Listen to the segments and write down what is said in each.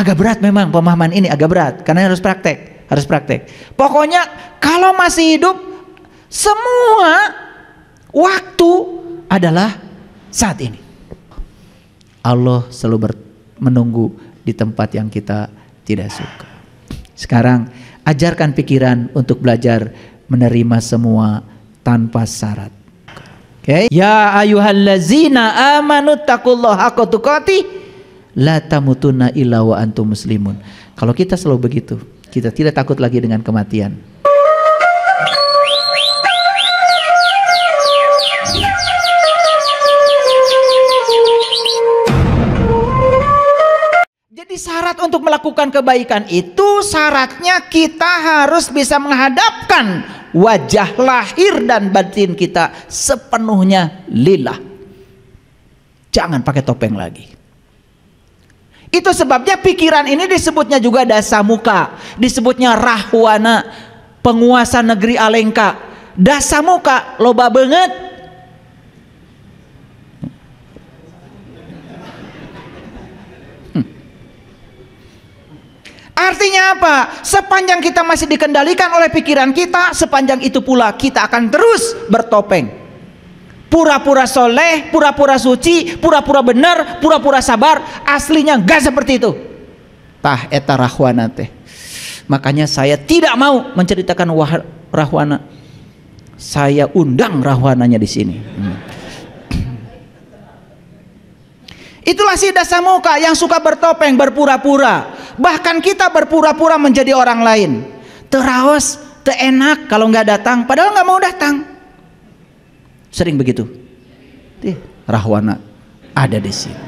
Agak berat memang pemahaman ini, agak berat karena harus praktek, harus praktek. Pokoknya kalau masih hidup, semua waktu adalah saat ini. Allah selalu menunggu di tempat yang kita tidak suka. Sekarang ajarkan pikiran untuk belajar menerima semua tanpa syarat. Oke? Ya ayyuhallazina amanu taqullaha haqqa tuqatih la tamutunna illa wa antum muslimun. Kalau kita selalu begitu, kita tidak takut lagi dengan kematian. Jadi syarat untuk melakukan kebaikan itu syaratnya kita harus bisa menghadapkan wajah lahir dan batin kita sepenuhnya lillah. Jangan pakai topeng lagi. Itu sebabnya pikiran ini disebutnya juga dasamuka, disebutnya rahwana, penguasa negeri Alengka. Dasamuka loba banget. Artinya apa? Sepanjang kita masih dikendalikan oleh pikiran kita, sepanjang itu pula kita akan terus bertopeng. Pura-pura soleh, pura-pura suci, pura-pura benar, pura-pura sabar. Aslinya gak seperti itu. Tah eta rahwana teh. Makanya saya tidak mau menceritakan rahwana. Saya undang rahwananya di sini. Itulah si dasamuka yang suka bertopeng, berpura-pura. Bahkan kita berpura-pura menjadi orang lain. Teraos, teenak kalau nggak datang, padahal nggak mau datang. Sering begitu. Rahwana ada di sini.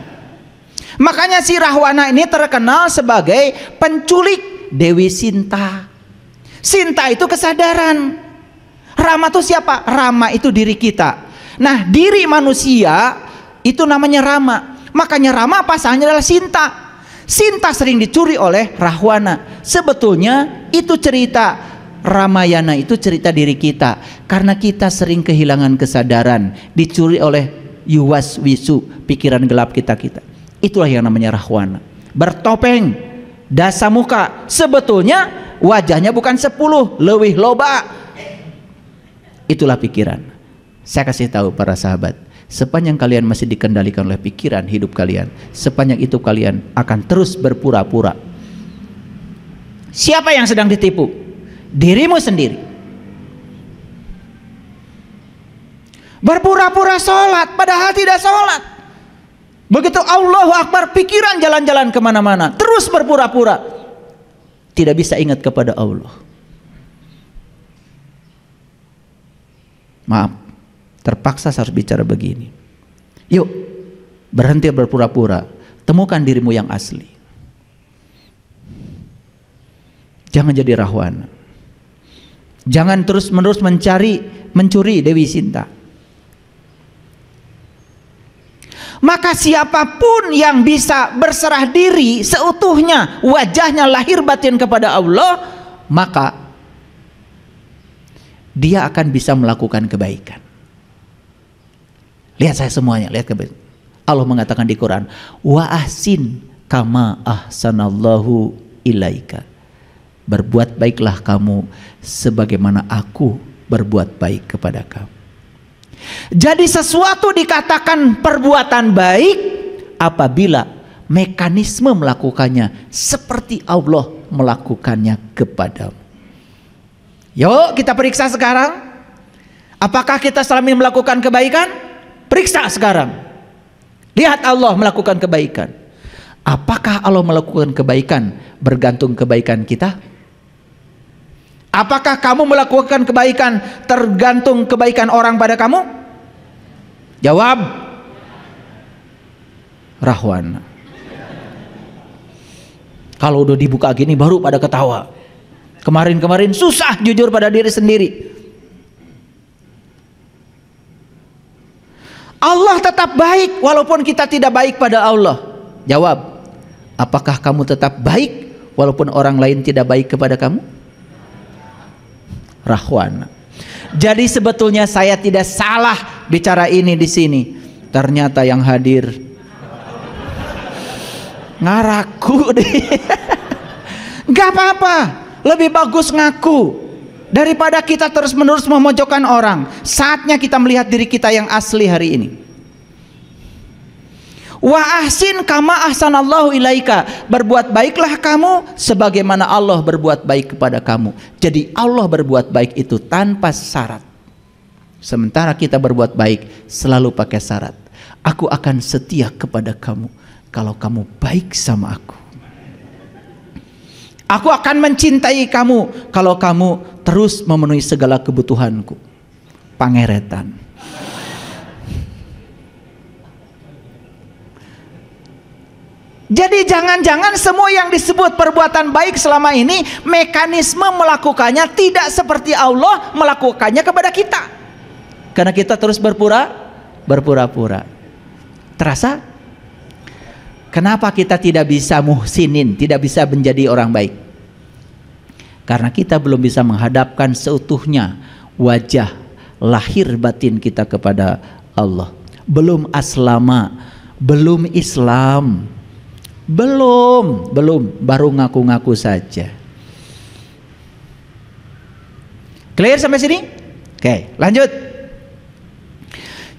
Makanya si Rahwana ini terkenal sebagai penculik Dewi Sinta. Sinta itu kesadaran. Rama itu siapa? Rama itu diri kita. Nah, diri manusia itu namanya Rama. Makanya Rama pasangannya adalah Sinta. Sinta sering dicuri oleh Rahwana. Sebetulnya itu cerita Ramayana, itu cerita diri kita. Karena kita sering kehilangan kesadaran, dicuri oleh yuwaswisu, pikiran gelap kita. Itulah yang namanya Rahwana. Bertopeng, dasamuka. Sebetulnya wajahnya bukan 10, leuwih loba. Itulah pikiran. Saya kasih tahu para sahabat, sepanjang kalian masih dikendalikan oleh pikiran hidup kalian, sepanjang itu kalian akan terus berpura-pura. Siapa yang sedang ditipu? Dirimu sendiri. Berpura-pura sholat padahal tidak sholat. Begitu Allahu Akbar, pikiran jalan-jalan kemana-mana, terus berpura-pura, tidak bisa ingat kepada Allah. Maaf, terpaksa saya harus bicara begini. Yuk, berhenti berpura-pura, temukan dirimu yang asli. Jangan jadi Rahwana. Jangan terus-menerus mencuri Dewi Sinta. Maka siapapun yang bisa berserah diri seutuhnya, wajahnya lahir batin kepada Allah, maka dia akan bisa melakukan kebaikan. Lihat saya semuanya, lihat kebaikan. Allah mengatakan di Quran, wa ahsin kama ahsanallahu ilaika. Berbuat baiklah kamu sebagaimana aku berbuat baik kepada kamu. Jadi sesuatu dikatakan perbuatan baik apabila mekanisme melakukannya seperti Allah melakukannya kepadamu. Yuk kita periksa sekarang. Apakah kita selama ini melakukan kebaikan? Periksa sekarang. Lihat Allah melakukan kebaikan. Apakah Allah melakukan kebaikan bergantung kebaikan kita? Apakah kamu melakukan kebaikan tergantung kebaikan orang pada kamu? Jawab. Rahwana. Kalau udah dibuka gini baru pada ketawa. Kemarin-kemarin susah jujur pada diri sendiri. Allah tetap baik walaupun kita tidak baik pada Allah. Jawab. Apakah kamu tetap baik walaupun orang lain tidak baik kepada kamu? Rahwana. Jadi sebetulnya saya tidak salah bicara ini di sini. Ternyata yang hadir ngaraku deh. Gak apa-apa, lebih bagus ngaku daripada kita terus-menerus memojokkan orang. Saatnya kita melihat diri kita yang asli hari ini. Wa ahsin kama ahsanallahu ilaika. Berbuat baiklah kamu sebagaimana Allah berbuat baik kepada kamu. Jadi Allah berbuat baik itu tanpa syarat. Sementara kita berbuat baik selalu pakai syarat. Aku akan setia kepada kamu kalau kamu baik sama aku. Aku akan mencintai kamu kalau kamu terus memenuhi segala kebutuhanku. Pangeretan. Jadi jangan-jangan semua yang disebut perbuatan baik selama ini, mekanisme melakukannya tidak seperti Allah melakukannya kepada kita. Karena kita terus berpura-pura. Terasa? Kenapa kita tidak bisa muhsinin, tidak bisa menjadi orang baik? Karena kita belum bisa menghadapkan seutuhnya wajah lahir batin kita kepada Allah. Belum aslama, belum Islam. Belum, baru ngaku-ngaku saja. Clear sampai sini? Oke, lanjut.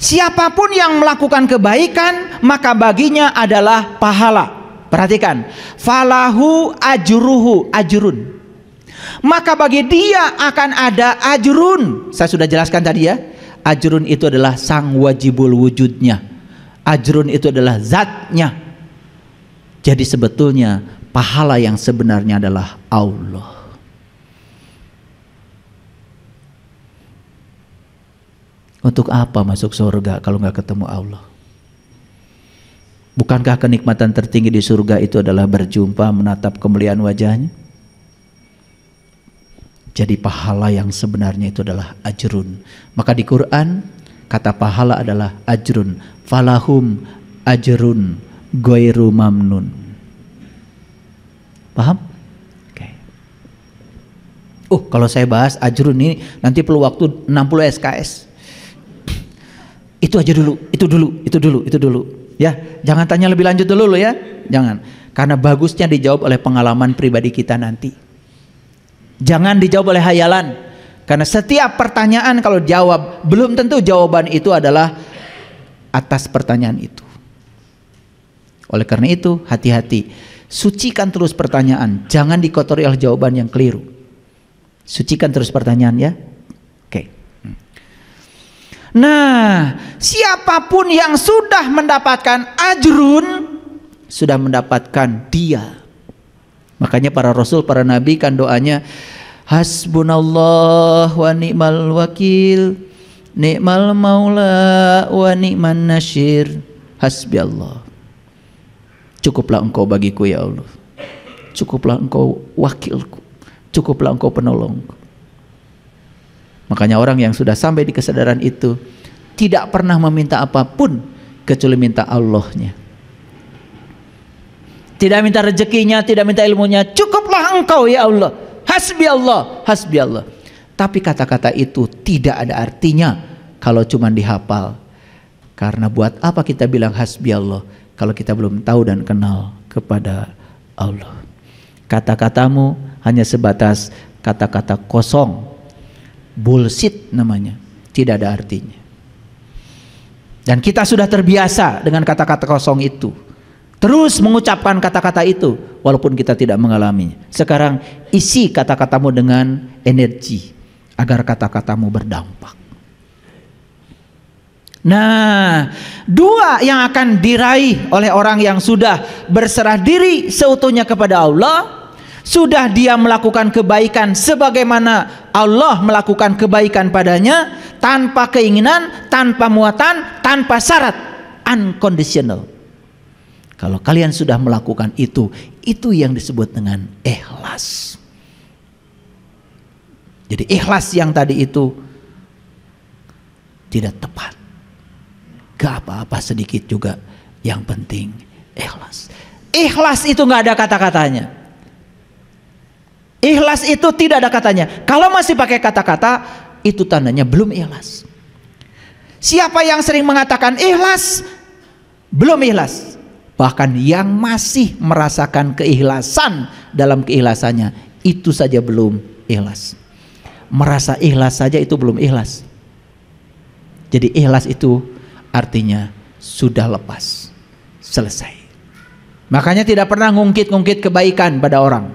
Siapapun yang melakukan kebaikan, maka baginya adalah pahala. Perhatikan, falahu ajruhu, ajrun. Maka bagi dia akan ada ajrun. Saya sudah jelaskan tadi ya. Ajrun itu adalah sang wajibul wujudnya. Ajrun itu adalah zatnya. Jadi sebetulnya pahala yang sebenarnya adalah Allah. Untuk apa masuk surga kalau nggak ketemu Allah? Bukankah kenikmatan tertinggi di surga itu adalah berjumpa, menatap kemuliaan wajahnya? Jadi pahala yang sebenarnya itu adalah ajrun. Maka di Quran kata pahala adalah ajrun. Falahum ajrun ghairu mamnun. Paham? Oke. Kalau saya bahas ajrun ini nanti perlu waktu 60 SKS. Itu aja dulu, itu dulu. Ya, jangan tanya lebih lanjut dulu ya. Jangan. Karena bagusnya dijawab oleh pengalaman pribadi kita nanti. Jangan dijawab oleh hayalan. Karena setiap pertanyaan kalau jawab, belum tentu jawaban itu adalah atas pertanyaan itu. Oleh karena itu, hati-hati. Sucikan terus pertanyaan. Jangan dikotori oleh jawaban yang keliru. Sucikan terus pertanyaan ya. Oke. Nah, siapapun yang sudah mendapatkan ajrun, sudah mendapatkan dia. Makanya para rasul, para nabi kan doanya hasbunallah wa ni'mal wakil, ni'mal maula wa ni'man nasyir, hasbi Allah. Cukuplah engkau bagiku ya Allah. Cukuplah engkau wakilku. Cukuplah engkau penolongku. Makanya orang yang sudah sampai di kesadaran itu tidak pernah meminta apapun kecuali minta Allahnya. Tidak minta rezekinya, tidak minta ilmunya. Cukuplah engkau ya Allah. Hasbi Allah, hasbi Allah. Tapi kata-kata itu tidak ada artinya kalau cuma dihafal. Karena buat apa kita bilang hasbi Allah kalau kita belum tahu dan kenal kepada Allah? Kata-katamu hanya sebatas kata-kata kosong, bullshit namanya, tidak ada artinya. Dan kita sudah terbiasa dengan kata-kata kosong itu, terus mengucapkan kata-kata itu walaupun kita tidak mengalaminya. Sekarang isi kata-katamu dengan energi agar kata-katamu berdampak. Nah, dua yang akan diraih oleh orang yang sudah berserah diri seutuhnya kepada Allah, sudah dia melakukan kebaikan sebagaimana Allah melakukan kebaikan padanya, tanpa keinginan, tanpa muatan, tanpa syarat, unconditional. Kalau kalian sudah melakukan itu yang disebut dengan ikhlas. Jadi ikhlas yang tadi itu tidak tepat. Gak apa-apa sedikit juga, yang penting ikhlas. Ikhlas itu gak ada kata-katanya. Ikhlas itu tidak ada katanya. Kalau masih pakai kata-kata, itu tandanya belum ikhlas. Siapa yang sering mengatakan ikhlas, belum ikhlas. Bahkan yang masih merasakan keikhlasan dalam keikhlasannya, itu saja belum ikhlas. Merasa ikhlas saja itu belum ikhlas. Jadi ikhlas itu artinya sudah lepas, selesai. Makanya tidak pernah ngungkit-ngungkit kebaikan pada orang.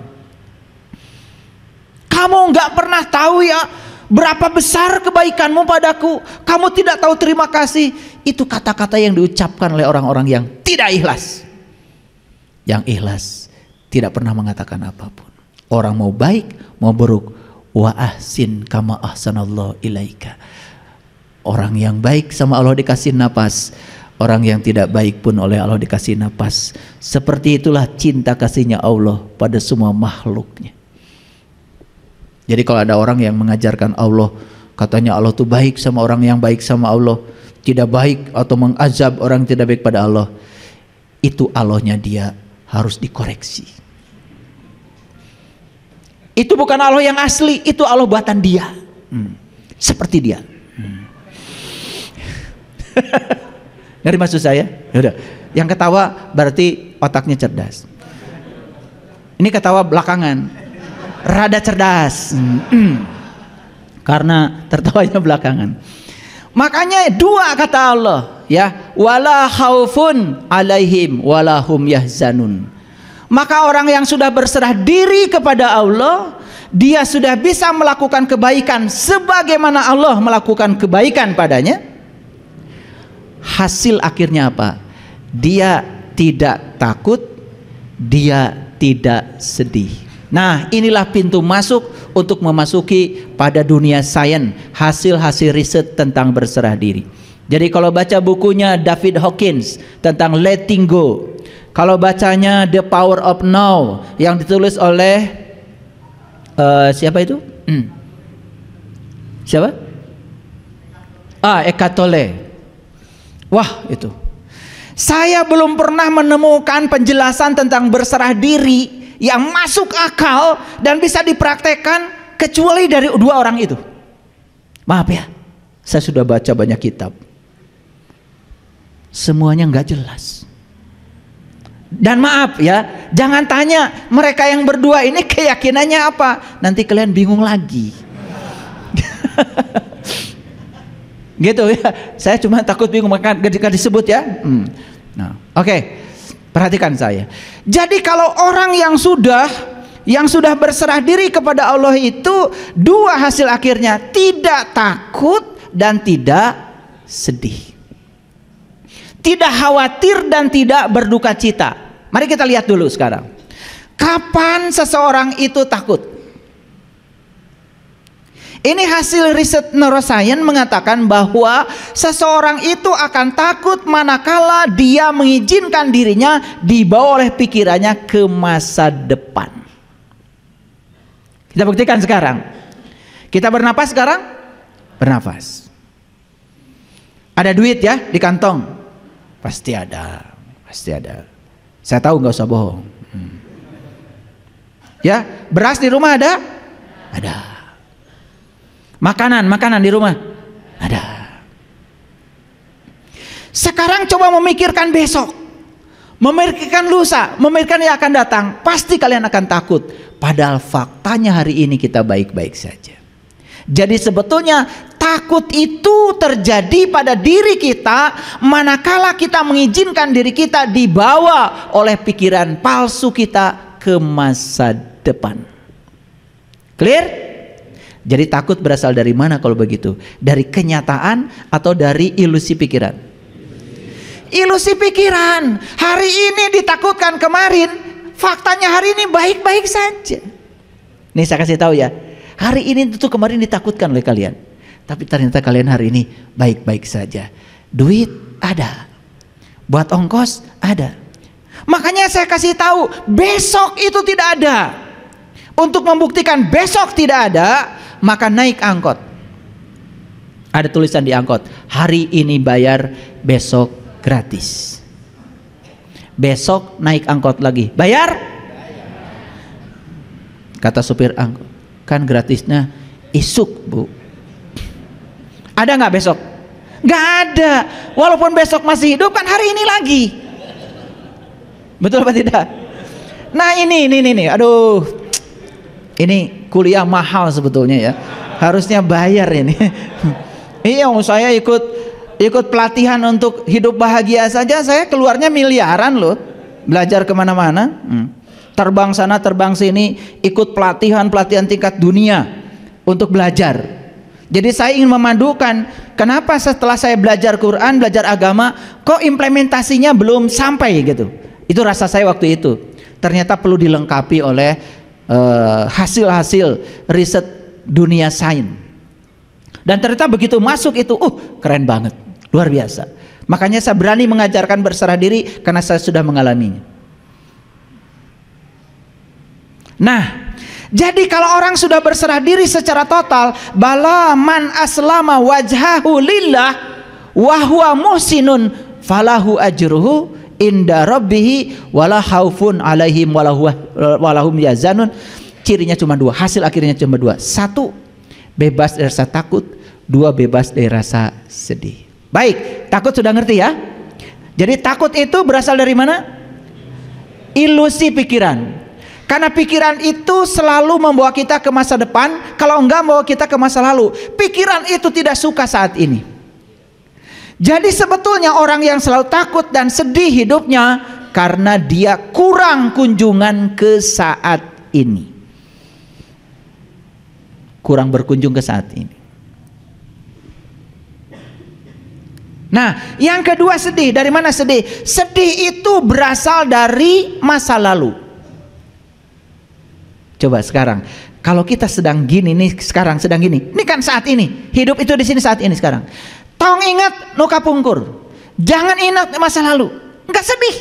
Kamu nggak pernah tahu ya berapa besar kebaikanmu padaku. Kamu tidak tahu terima kasih. Itu kata-kata yang diucapkan oleh orang-orang yang tidak ikhlas. Yang ikhlas tidak pernah mengatakan apapun. Orang mau baik mau buruk, wa ahsin kama ahsanallahu ilaika. Orang yang baik sama Allah dikasih napas, orang yang tidak baik pun oleh Allah dikasih napas. Seperti itulah cinta kasihnya Allah pada semua makhluknya. Jadi kalau ada orang yang mengajarkan Allah, katanya Allah tuh baik sama orang yang baik sama Allah, tidak baik atau mengazab orang yang tidak baik pada Allah, itu Allahnya dia harus dikoreksi. Itu bukan Allah yang asli, itu Allah buatan dia. Seperti dia. Dari maksud saya, yaudah. Yang ketawa berarti otaknya cerdas. Ini ketawa belakangan, rada cerdas. Karena tertawanya belakangan. Makanya dua kata Allah, ya, wala khaufun alaihim wala hum yahzanun. Maka orang yang sudah berserah diri kepada Allah, dia sudah bisa melakukan kebaikan sebagaimana Allah melakukan kebaikan padanya. Hasil akhirnya apa? Dia tidak takut, dia tidak sedih. Nah, inilah pintu masuk untuk memasuki pada dunia sains, hasil-hasil riset tentang berserah diri. Jadi kalau baca bukunya David Hawkins tentang letting go, kalau bacanya The Power of Now yang ditulis oleh siapa itu? Siapa? Eckhart Tolle. Wah, itu. Saya belum pernah menemukan penjelasan tentang berserah diri yang masuk akal dan bisa dipraktekkan kecuali dari dua orang itu. Maaf ya, saya sudah baca banyak kitab. Semuanya nggak jelas. Dan maaf ya, jangan tanya mereka yang berdua ini keyakinannya apa. Nanti kalian bingung lagi. Gitu ya. Saya cuma takut bingung maka ketika disebut ya. Nah, oke. Perhatikan saya. Jadi kalau orang yang sudah berserah diri kepada Allah itu dua hasil akhirnya, tidak takut dan tidak sedih. Tidak khawatir dan tidak berduka cita. Mari kita lihat dulu sekarang. Kapan seseorang itu takut? Ini hasil riset neuroscience mengatakan bahwa seseorang itu akan takut manakala dia mengizinkan dirinya dibawa oleh pikirannya ke masa depan. Kita buktikan sekarang. Kita bernapas sekarang? Bernapas. Ada duit ya di kantong? Pasti ada. Pasti ada. Saya tahu nggak usah bohong. Ya, beras di rumah ada? Ada. Makanan di rumah ada. Sekarang coba memikirkan besok, memikirkan lusa, memikirkan yang akan datang. Pasti kalian akan takut. Padahal faktanya hari ini kita baik-baik saja. Jadi sebetulnya takut itu terjadi pada diri kita manakala kita mengizinkan diri kita dibawa oleh pikiran palsu kita ke masa depan. Clear? Jadi takut berasal dari mana kalau begitu? Dari kenyataan atau dari ilusi pikiran? Ilusi pikiran. Hari ini ditakutkan, kemarin faktanya hari ini baik-baik saja. Nih saya kasih tahu ya. Hari ini itu kemarin ditakutkan oleh kalian, tapi ternyata kalian hari ini baik-baik saja. Duit ada, buat ongkos ada. Makanya saya kasih tahu besok itu tidak ada. Untuk membuktikan besok tidak ada, maka naik angkot. Ada tulisan di angkot, hari ini bayar, besok gratis. Besok naik angkot lagi, bayar? Kata supir angkot, kan gratisnya isuk bu. Ada nggak besok? Nggak ada. Walaupun besok masih hidup kan hari ini lagi. Betul apa tidak? Nah ini, aduh, ini kuliah mahal sebetulnya ya. Harusnya bayar ini. Iya, saya ikut pelatihan untuk hidup bahagia saja, saya keluarnya miliaran loh. Belajar kemana-mana, terbang sana terbang sini, ikut pelatihan tingkat dunia untuk belajar. Jadi saya ingin memadukan, kenapa setelah saya belajar Quran, belajar agama, kok implementasinya belum sampai gitu. Itu rasa saya waktu itu. Ternyata perlu dilengkapi oleh hasil-hasil riset dunia sains. Dan ternyata begitu masuk itu, keren banget, luar biasa. Makanya saya berani mengajarkan berserah diri karena saya sudah mengalaminya. Nah, jadi kalau orang sudah berserah diri secara total, bala man aslama wajhahu lillah wa huwa muhsinun falahu ajruhu inda rabbihi wala khaufun alaihim walahum yazanun. Cirinya cuma dua, hasil akhirnya cuma dua. Satu, bebas dari rasa takut. Dua, bebas dari rasa sedih. Baik, takut sudah ngerti ya. Jadi takut itu berasal dari mana? Ilusi pikiran. Karena pikiran itu selalu membawa kita ke masa depan, kalau enggak membawa kita ke masa lalu. Pikiran itu tidak suka saat ini. Jadi sebetulnya orang yang selalu takut dan sedih hidupnya karena dia kurang kunjungan ke saat ini. Kurang berkunjung ke saat ini. Nah, yang kedua sedih. Dari mana sedih? Sedih itu berasal dari masa lalu. Coba sekarang, kalau kita sedang gini nih, sekarang sedang gini, ini kan saat ini. Hidup itu di sini saat ini sekarang. Tong ingat nuka pungkur. Jangan ingat masa lalu. Enggak sedih.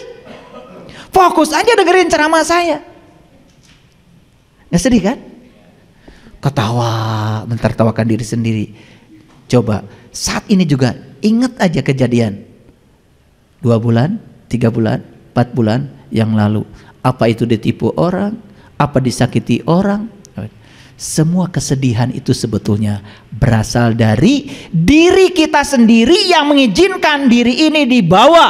Fokus aja dengerin ceramah saya. Enggak sedih kan? Ketawa, mentertawakan diri sendiri. Coba saat ini juga ingat aja kejadian 2 bulan, 3 bulan, 4 bulan yang lalu. Apa itu ditipu orang, apa disakiti orang. Semua kesedihan itu sebetulnya berasal dari diri kita sendiri yang mengizinkan diri ini dibawa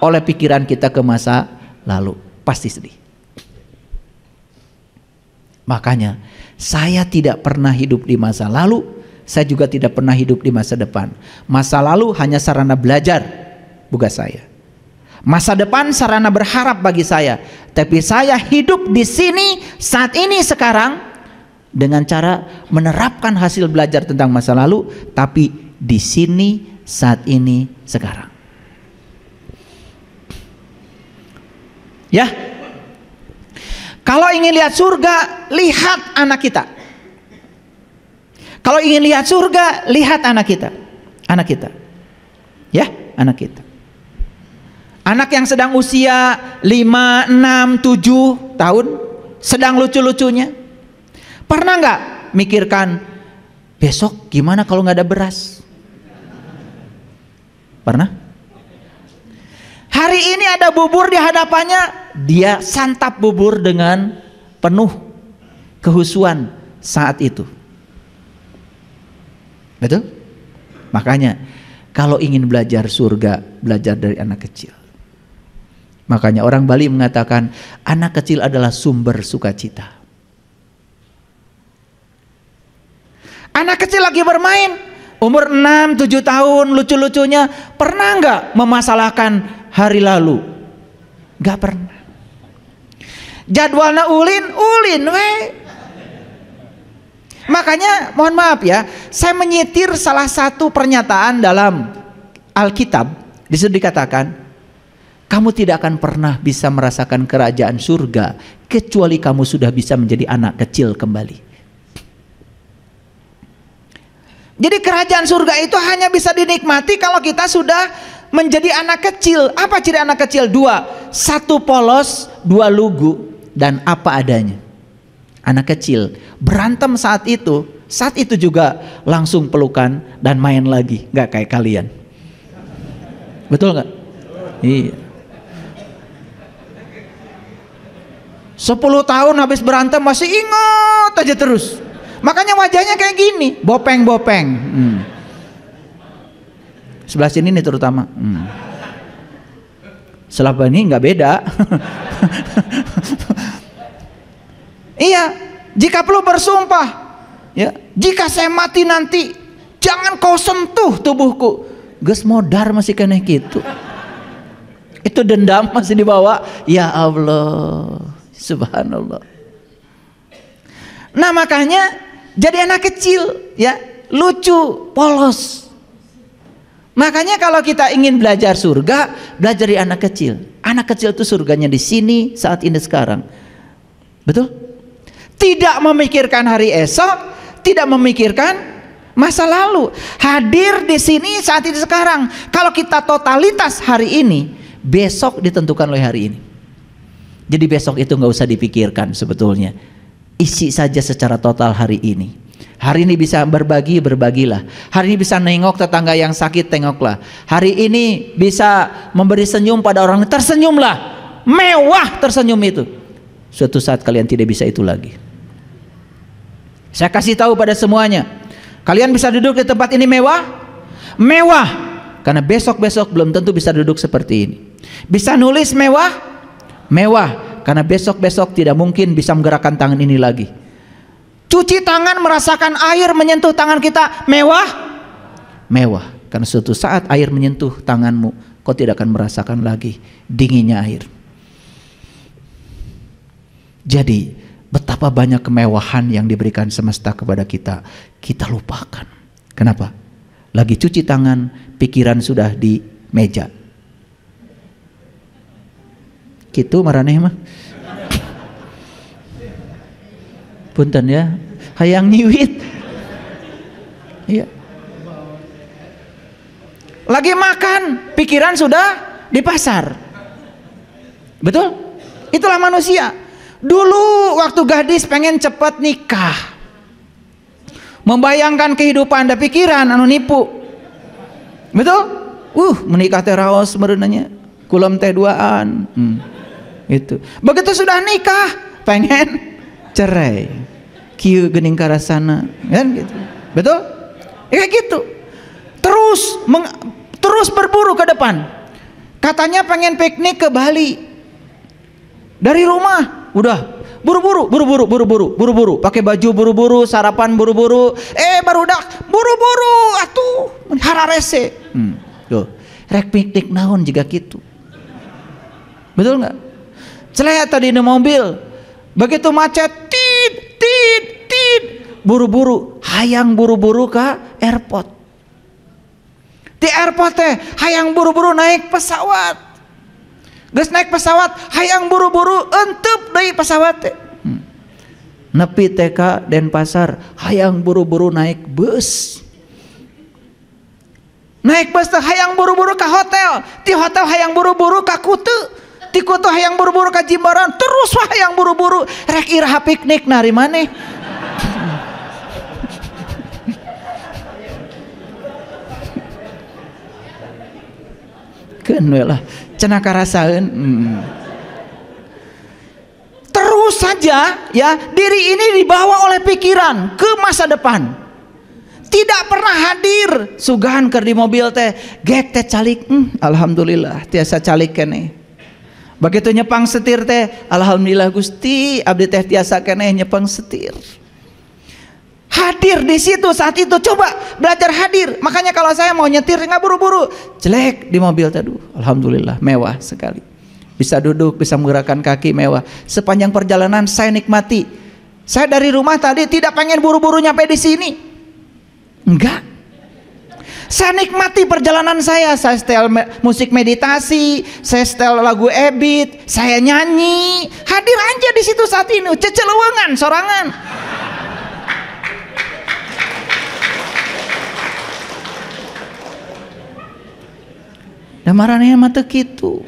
oleh pikiran kita ke masa lalu. Pasti sedih. Makanya saya tidak pernah hidup di masa lalu, saya juga tidak pernah hidup di masa depan. Masa lalu hanya sarana belajar, bukan saya. Masa depan sarana berharap bagi saya. Tapi saya hidup di sini, saat ini, sekarang, dengan cara menerapkan hasil belajar tentang masa lalu, tapi di sini, saat ini, sekarang. Ya. Kalau ingin lihat surga, lihat anak kita. Kalau ingin lihat surga, lihat anak kita. Anak kita. Ya, anak kita. Anak yang sedang usia 5, 6, 7 tahun, sedang lucu-lucunya. Pernah nggak mikirkan, besok gimana kalau nggak ada beras? Pernah? Hari ini ada bubur di hadapannya, dia santap bubur dengan penuh kehusuan saat itu. Betul? Makanya kalau ingin belajar surga, belajar dari anak kecil. Makanya orang Bali mengatakan anak kecil adalah sumber sukacita. Anak kecil lagi bermain, umur 6, 7 tahun, lucu-lucunya, pernah nggak memasalahkan hari lalu? Nggak pernah. Jadwalnya ulin we. Makanya mohon maaf ya, saya menyitir salah satu pernyataan dalam Alkitab. Di situ dikatakan, kamu tidak akan pernah bisa merasakan kerajaan surga kecuali kamu sudah bisa menjadi anak kecil kembali. Jadi kerajaan surga itu hanya bisa dinikmati kalau kita sudah menjadi anak kecil. Apa ciri anak kecil? 2, 1 polos, 2 lugu, dan apa adanya. Anak kecil berantem saat itu juga langsung pelukan dan main lagi, nggak kayak kalian. Betul nggak? Iya. 10 tahun habis berantem masih ingat aja terus. Makanya wajahnya kayak gini, bopeng-bopeng. Sebelah sini nih terutama. Selama ini nggak beda. Iya, jika perlu bersumpah, ya, jika saya mati nanti, jangan kau sentuh tubuhku. Geus modar masih kena gitu. Itu dendam masih dibawa. Ya Allah, subhanallah. Nah makanya jadi anak kecil, ya, lucu, polos. Makanya kalau kita ingin belajar surga, belajar dari anak kecil. Anak kecil itu surganya di sini, saat ini, sekarang. Betul? Tidak memikirkan hari esok, tidak memikirkan masa lalu. Hadir di sini, saat ini, sekarang. Kalau kita totalitas hari ini, besok ditentukan oleh hari ini. Jadi besok itu nggak usah dipikirkan sebetulnya. Isi saja secara total hari ini. Hari ini bisa berbagi, berbagilah. Hari ini bisa nengok tetangga yang sakit, tengoklah. Hari ini bisa memberi senyum pada orang, tersenyumlah. Mewah tersenyum itu. Suatu saat kalian tidak bisa itu lagi. Saya kasih tahu pada semuanya, kalian bisa duduk di tempat ini mewah? Mewah. Karena besok-besok belum tentu bisa duduk seperti ini. Bisa nulis mewah? Mewah. Karena besok-besok tidak mungkin bisa menggerakkan tangan ini lagi. Cuci tangan, merasakan air menyentuh tangan kita, mewah? Mewah. Karena suatu saat air menyentuh tanganmu, kau tidak akan merasakan lagi dinginnya air. Jadi betapa banyak kemewahan yang diberikan semesta kepada kita, kita lupakan. Kenapa? Lagi cuci tangan, pikiran sudah di meja. Gitu maraneh mah. Punten ya, hayang nyiwit. Iya. Lagi makan, pikiran sudah di pasar. Betul? Itulah manusia. Dulu waktu gadis pengen cepat nikah, membayangkan kehidupan ada pikiran anu nipu. Betul? Menikah teh raos mereunanya, kulam teh duaan. Itu. Begitu sudah nikah, pengen cerai. Kieu geuning karasana, kan gitu. Betul? Ya kayak gitu. Terus berburu ke depan. Katanya pengen piknik ke Bali. Dari rumah udah buru-buru, pakai baju buru-buru, sarapan buru-buru, barudak buru-buru atuh hararese. Tuh, rek piknik naon juga gitu. Betul nggak? Celaya tadi di mobil, begitu macet, tit, buru-buru, hayang buru-buru ke airport. Di airport teh, hayang buru-buru naik pesawat. Geus naik pesawat, hayang buru-buru entep deui pesawat teh. Nepi teh ka Denpasar, hayang buru-buru naik bus. Naik bus teh hayang buru-buru ke hotel, di hotel hayang buru-buru ka Kutu, di Kutu hayang buru-buru ka Jimbaran, terus wah hayang buru-buru rek iraha piknik nari maneh. Keun we lah cenah karasaeun. Terus saja ya, diri ini dibawa oleh pikiran ke masa depan. Tidak pernah hadir. Sugahan keur di mobil teh, gek teh calik, alhamdulillah tiasa calik keneh. Begitu nyepang setir teh, alhamdulillah Gusti, abdi teh tiasa keneh nyepang setir. Hadir di situ saat itu, coba belajar hadir. Makanya kalau saya mau nyetir nggak buru-buru, jelek di mobil tadi. Alhamdulillah mewah sekali. Bisa duduk, bisa menggerakkan kaki, mewah. Sepanjang perjalanan saya nikmati. Saya dari rumah tadi tidak pengen buru-buru nyampe di sini. Enggak. Saya nikmati perjalanan saya. Saya setel musik meditasi, saya setel lagu Ebit, saya nyanyi. Hadir aja di situ saat ini, ceceluwengan, sorangan. Da maraneh mah teu kitu.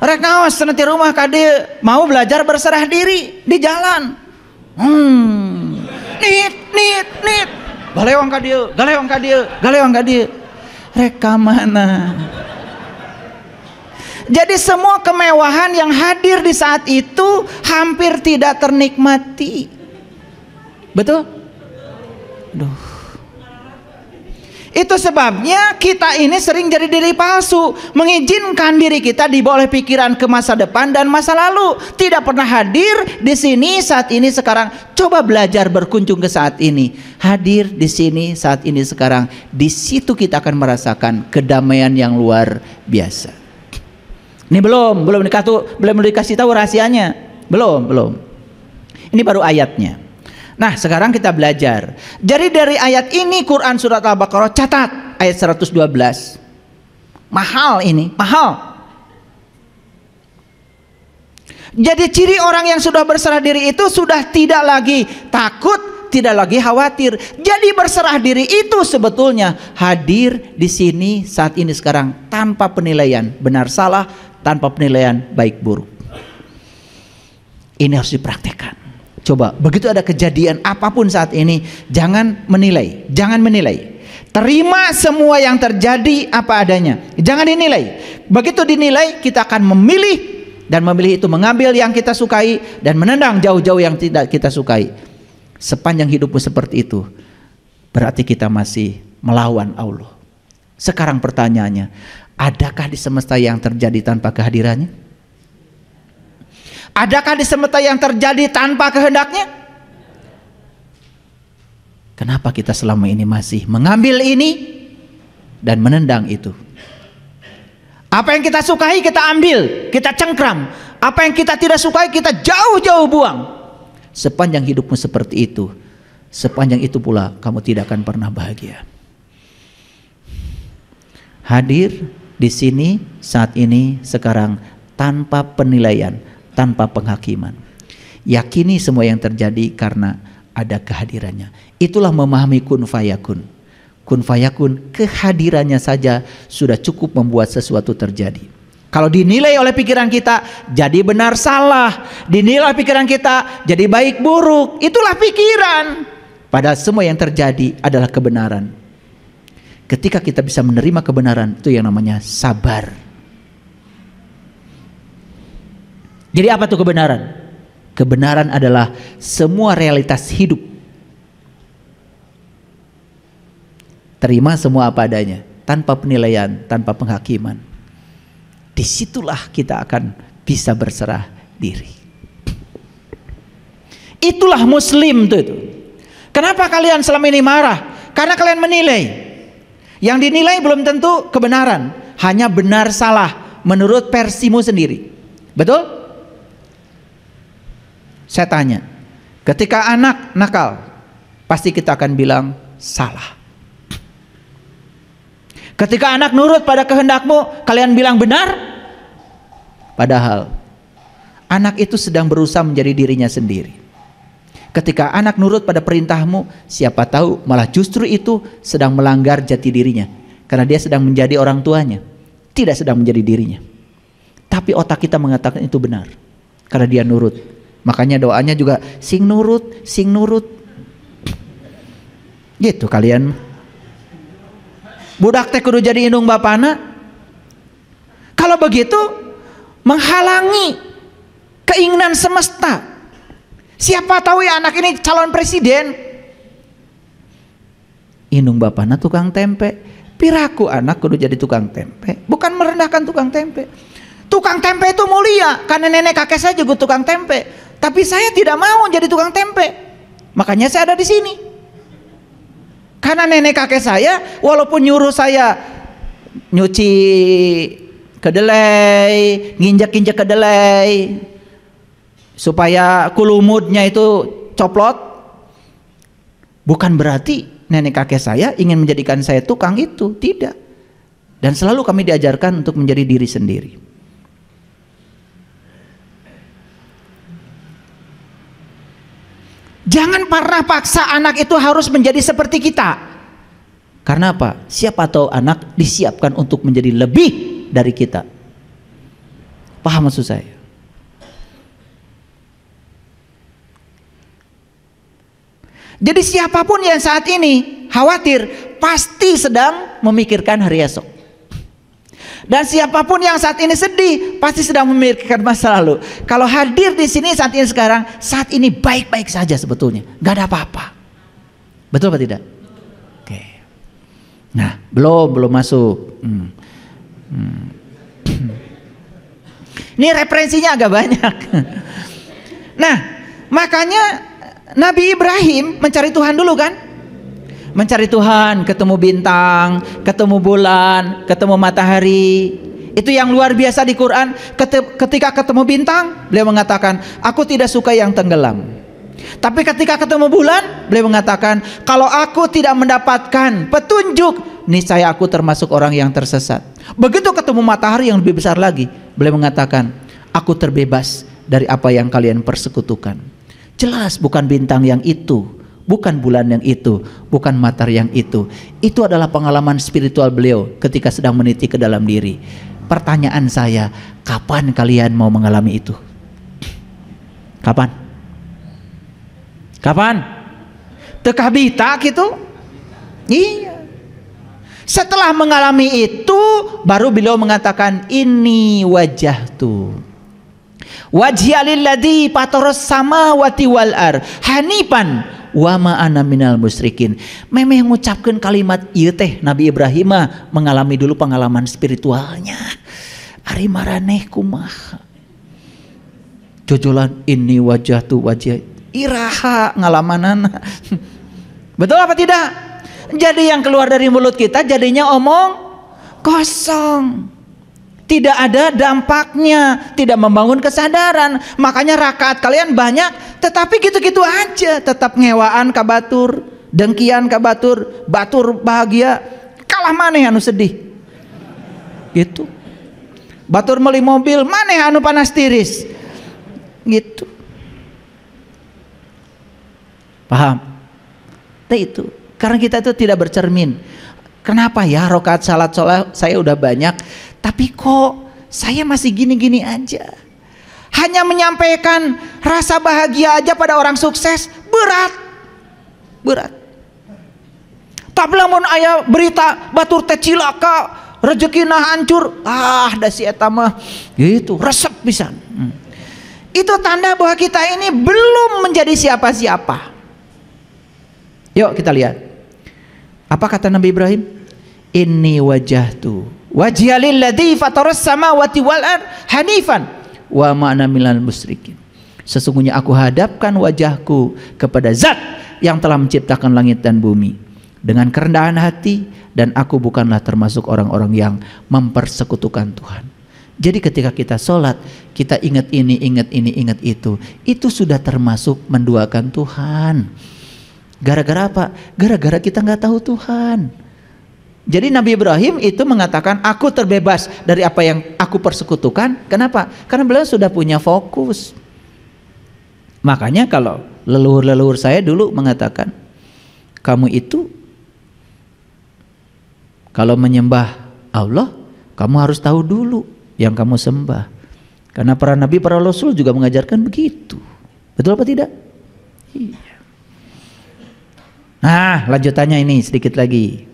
Rek ngaos cenah ti rumah ka dieu, mau belajar berserah diri di jalan. Nit. Galewang ka dieu. Rek ka mana? Jadi semua kemewahan yang hadir di saat itu hampir tidak ternikmati. Betul? Duh. Itu sebabnya kita ini sering jadi diri palsu, mengizinkan diri kita dibawa oleh pikiran ke masa depan dan masa lalu, tidak pernah hadir di sini saat ini sekarang. Coba belajar berkunjung ke saat ini, hadir di sini saat ini sekarang. Di situ kita akan merasakan kedamaian yang luar biasa. Ini belum dikasih tahu rahasianya, belum. Ini baru ayatnya. Nah, sekarang kita belajar. Jadi dari ayat ini Quran surat Al-Baqarah, catat ayat 112. Mahal ini, mahal. Jadi ciri orang yang sudah berserah diri itu sudah tidak lagi takut, tidak lagi khawatir. Jadi berserah diri itu sebetulnya hadir di sini saat ini sekarang tanpa penilaian benar salah, tanpa penilaian baik buruk. Ini harus dipraktekkan. Coba, begitu ada kejadian apapun saat ini, jangan menilai. Terima semua yang terjadi apa adanya. Jangan dinilai. Begitu dinilai, kita akan memilih, dan memilih itu mengambil yang kita sukai dan menendang jauh-jauh yang tidak kita sukai. Sepanjang hidupmu seperti itu, berarti kita masih melawan Allah. Sekarang pertanyaannya, adakah di semesta yang terjadi tanpa kehadirannya? Adakah di semesta yang terjadi tanpa kehendaknya? Kenapa kita selama ini masih mengambil ini dan menendang itu? Apa yang kita sukai kita ambil, kita cengkram. Apa yang kita tidak sukai kita jauh-jauh buang. Sepanjang hidupmu seperti itu, sepanjang itu pula kamu tidak akan pernah bahagia. Hadir di sini saat ini sekarang tanpa penilaian, tanpa penghakiman. Yakini semua yang terjadi karena ada kehadirannya. Itulah memahami kun fayakun. Kun fayakun, kehadirannya saja sudah cukup membuat sesuatu terjadi. Kalau dinilai oleh pikiran kita jadi benar salah, dinilai oleh pikiran kita jadi baik buruk, itulah pikiran. Padahal semua yang terjadi adalah kebenaran. Ketika kita bisa menerima kebenaran, itu yang namanya sabar. Jadi apa tuh kebenaran? Kebenaran adalah semua realitas hidup. Terima semua apa adanya, tanpa penilaian, tanpa penghakiman. Disitulah kita akan bisa berserah diri. Itulah Muslim tuh itu. Kenapa kalian selama ini marah? Karena kalian menilai. Yang dinilai belum tentu kebenaran, hanya benar salah menurut versimu sendiri. Betul? Saya tanya, ketika anak nakal, pasti kita akan bilang salah. Ketika anak nurut pada kehendakmu, kalian bilang benar. Padahal anak itu sedang berusaha menjadi dirinya sendiri. Ketika anak nurut pada perintahmu, siapa tahu malah justru itu sedang melanggar jati dirinya. Karena dia sedang menjadi orang tuanya, tidak sedang menjadi dirinya. Tapi otak kita mengatakan itu benar, karena dia nurut. Makanya doanya juga sing nurut, sing nurut. Gitu kalian. Budak teh kudu jadi indung bapana. Kalau begitu menghalangi keinginan semesta. Siapa tahu ya anak ini calon presiden. Indung bapana tukang tempe. Piraku anak kudu jadi tukang tempe. Bukan merendahkan tukang tempe. Tukang tempe itu mulia, karena nenek kakek saya juga tukang tempe. Tapi saya tidak mau jadi tukang tempe. Makanya saya ada di sini. Karena nenek kakek saya walaupun nyuruh saya nyuci kedelai, nginjek-injek kedelai supaya kulumutnya itu coplot, bukan berarti nenek kakek saya ingin menjadikan saya tukang itu, tidak. Dan selalu kami diajarkan untuk menjadi diri sendiri. Jangan pernah paksa anak itu harus menjadi seperti kita. Karena apa? Siapa tahu anak disiapkan untuk menjadi lebih dari kita. Paham maksud saya? Jadi siapapun yang saat ini khawatir, pasti sedang memikirkan hari esok. Dan siapapun yang saat ini sedih, pasti sedang memikirkan masa lalu. Kalau hadir di sini saat ini sekarang, saat ini baik-baik saja sebetulnya, nggak ada apa-apa. Betul apa tidak? Oke. Nah, belum masuk. Ini referensinya agak banyak. Nah, makanya Nabi Ibrahim mencari Tuhan dulu kan? Mencari Tuhan, ketemu bintang, ketemu bulan, ketemu matahari. Itu yang luar biasa di Quran. Ketika ketemu bintang, beliau mengatakan, aku tidak suka yang tenggelam. Tapi ketika ketemu bulan, beliau mengatakan, kalau aku tidak mendapatkan petunjuk, niscaya aku termasuk orang yang tersesat. Begitu ketemu matahari yang lebih besar lagi, beliau mengatakan, aku terbebas dari apa yang kalian persekutukan. Jelas bukan bintang yang itu, bukan bulan yang itu, bukan matahari yang itu. Itu adalah pengalaman spiritual beliau ketika sedang meniti ke dalam diri. Pertanyaan saya, kapan kalian mau mengalami itu? Kapan? Kapan? Tekah bita gitu? Iya. Setelah mengalami itu, baru beliau mengatakan, ini wajahtu wajhialilladzi fataras samawati wal ar hanifan wa ma ana minal musyrikin. Memeh mengucapkan kalimat ieu teh Nabi Ibrahim mengalami dulu pengalaman spiritualnya. Ari maraneh kumaha? Jojolan ini wajahtu wajah iraha ngalamanana. Betul apa tidak? Jadi yang keluar dari mulut kita jadinya omong kosong. Tidak ada dampaknya, tidak membangun kesadaran. Makanya rakaat kalian banyak, tetapi gitu-gitu aja. Tetap ngewaan ka batur, dengkian ka batur, batur bahagia, kalah maneh anu sedih. Gitu. Batur meuli mobil, maneh anu panas tiris. Gitu. Paham? Itu. Karena kita itu tidak bercermin. Kenapa ya rakaat salat saya udah banyak, tapi kok saya masih gini-gini aja. Hanya menyampaikan rasa bahagia aja pada orang sukses berat. Tapi lamun aya berita batur teh cilaka, rezekina hancur, da si eta mah gitu, resep pisan. Itu tanda bahwa kita ini belum menjadi siapa-siapa. Yuk kita lihat. Apa kata Nabi Ibrahim? Inni wajahtu wajhialilladzi fataras samawati wal ard hanifan wa ma ana minal musyrikin. Sesungguhnya aku hadapkan wajahku kepada Zat yang telah menciptakan langit dan bumi dengan kerendahan hati, dan aku bukanlah termasuk orang-orang yang mempersekutukan Tuhan. Jadi ketika kita sholat, kita ingat ini, ingat itu sudah termasuk menduakan Tuhan. Gara-gara apa? Gara-gara kita nggak tahu Tuhan. Jadi Nabi Ibrahim itu mengatakan, aku terbebas dari apa yang aku persekutukan. Kenapa? Karena beliau sudah punya fokus. Makanya kalau leluhur-leluhur saya dulu mengatakan, kamu itu kalau menyembah Allah, kamu harus tahu dulu yang kamu sembah. Karena para nabi, para rasul juga mengajarkan begitu. Betul apa tidak? Iya. Nah, lanjutannya ini sedikit lagi.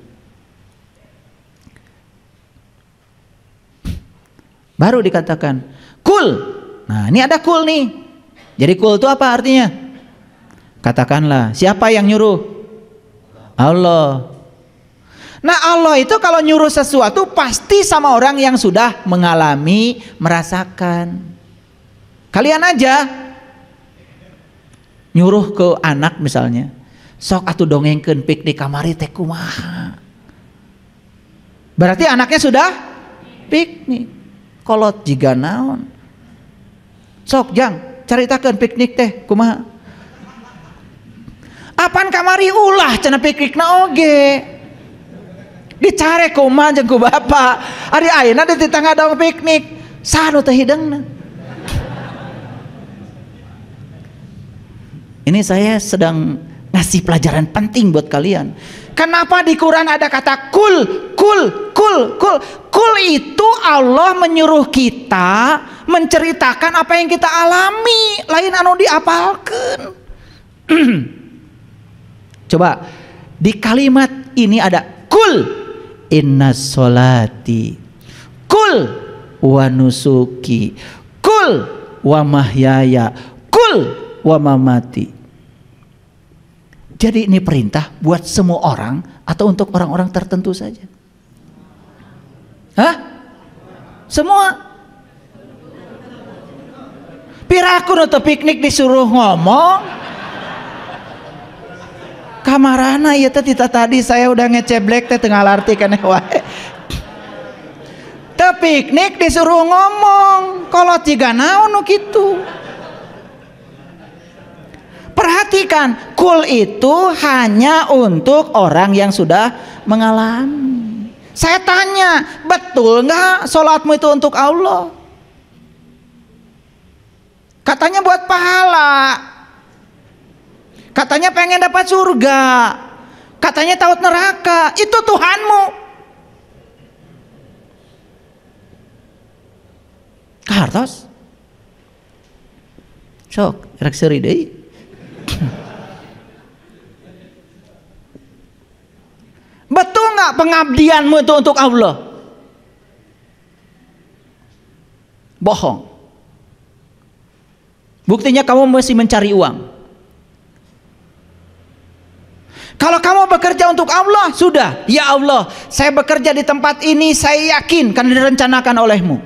Baru dikatakan kul. Nah, ini ada kul nih. Jadi kul itu apa artinya? Katakanlah, siapa yang nyuruh? Allah. Nah, Allah itu kalau nyuruh sesuatu pasti sama orang yang sudah mengalami, merasakan. Kalian aja nyuruh ke anak misalnya, sok atuh dongengkeun piknik kamari teh kumaha. Berarti anaknya sudah piknik. Kolot jiga naon. Sok jang caritakeun piknik teh kumaha. Apaan kamari ulah cenah piknikna oge. Dicare kumaha jeung ku bapa. Ari ayeuna di tengah dong piknik. Sanu teh hideungna. Ini saya sedang ngasih pelajaran penting buat kalian. Kenapa di Quran ada kata kul? Kul itu Allah menyuruh kita menceritakan apa yang kita alami, lain anu diapalkeun. Coba di kalimat ini ada kul inna sholati, kul wa nusuki, kul wa mahyaya, kul wa mamati. Jadi ini perintah buat semua orang Atau untuk orang-orang tertentu saja? Hah? Semua? Piraku nutup piknik disuruh ngomong. Kamarana ieu teh tadi saya udah ngeceblek teh tengah lartikan wae. Teu piknik disuruh ngomong. Kalau tiga naon nu kitu. Perhatikan, kul itu hanya untuk orang yang sudah mengalami. Saya tanya, betul nggak sholatmu itu untuk Allah? Katanya buat pahala. Katanya pengen dapat surga. Katanya takut neraka. Itu Tuhanmu. Kartos. Sok, rek seuri deui. Betul nggak pengabdianmu itu untuk Allah? Bohong. Buktinya kamu masih mencari uang. Kalau kamu bekerja untuk Allah, sudah. Ya Allah, saya bekerja di tempat ini, saya yakin karena direncanakan olehmu.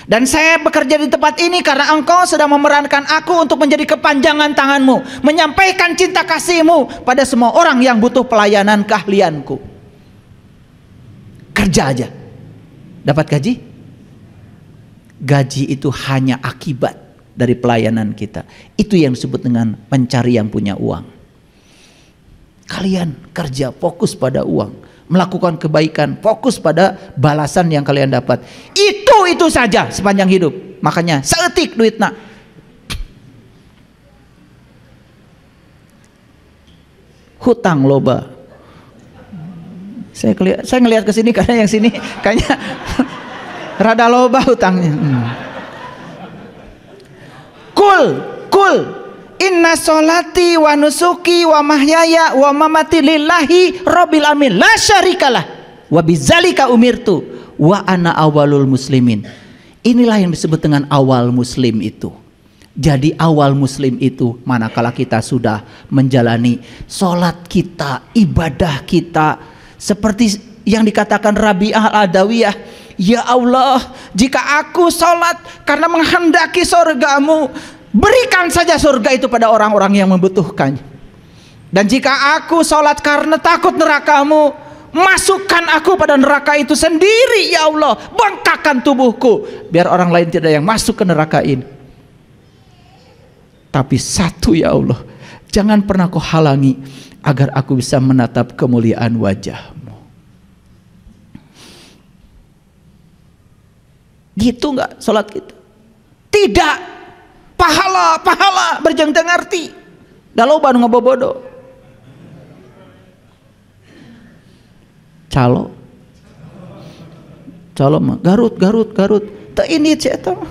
Dan saya bekerja di tempat ini karena engkau sedang memerankan aku untuk menjadi kepanjangan tanganmu, menyampaikan cinta kasihmu pada semua orang yang butuh pelayanan keahlianku. Kerja aja. Dapat gaji? Gaji itu hanya akibat dari pelayanan kita. Itu yang disebut dengan mencari yang punya uang. Kalian kerja fokus pada uang, melakukan kebaikan, fokus pada balasan yang kalian dapat. Itu saja sepanjang hidup. Makanya seetik duitna. Hutang loba. Saya ngelihat ke sini karena yang sini kayaknya rada loba hutangnya. Kul inna sholati wa nusuki wa mahyaya wa mamati lillahi rabbil alamin la syarikalah wa bidzalika umirtu wa ana awalul muslimin. Inilah yang disebut dengan awal muslim itu. Jadi awal muslim itu manakala kita sudah menjalani sholat kita, ibadah kita, seperti yang dikatakan Rabi'ah al-Adawiyah, ya Allah, jika aku sholat karena menghendaki surgamu, berikan saja surga itu pada orang-orang yang membutuhkannya. Dan jika aku sholat karena takut nerakamu, masukkan aku pada neraka itu sendiri ya Allah. Bengkakkan tubuhku biar orang lain tidak yang masuk ke neraka ini. Tapi satu ya Allah, jangan pernah kau halangi agar aku bisa menatap kemuliaan wajah-Mu. Gitu nggak sholat kita? Tidak. Pahala berjeng teu ngarti. Da loba nu ngabobodo. Calo mah Garut. Teu ini cek eta mah.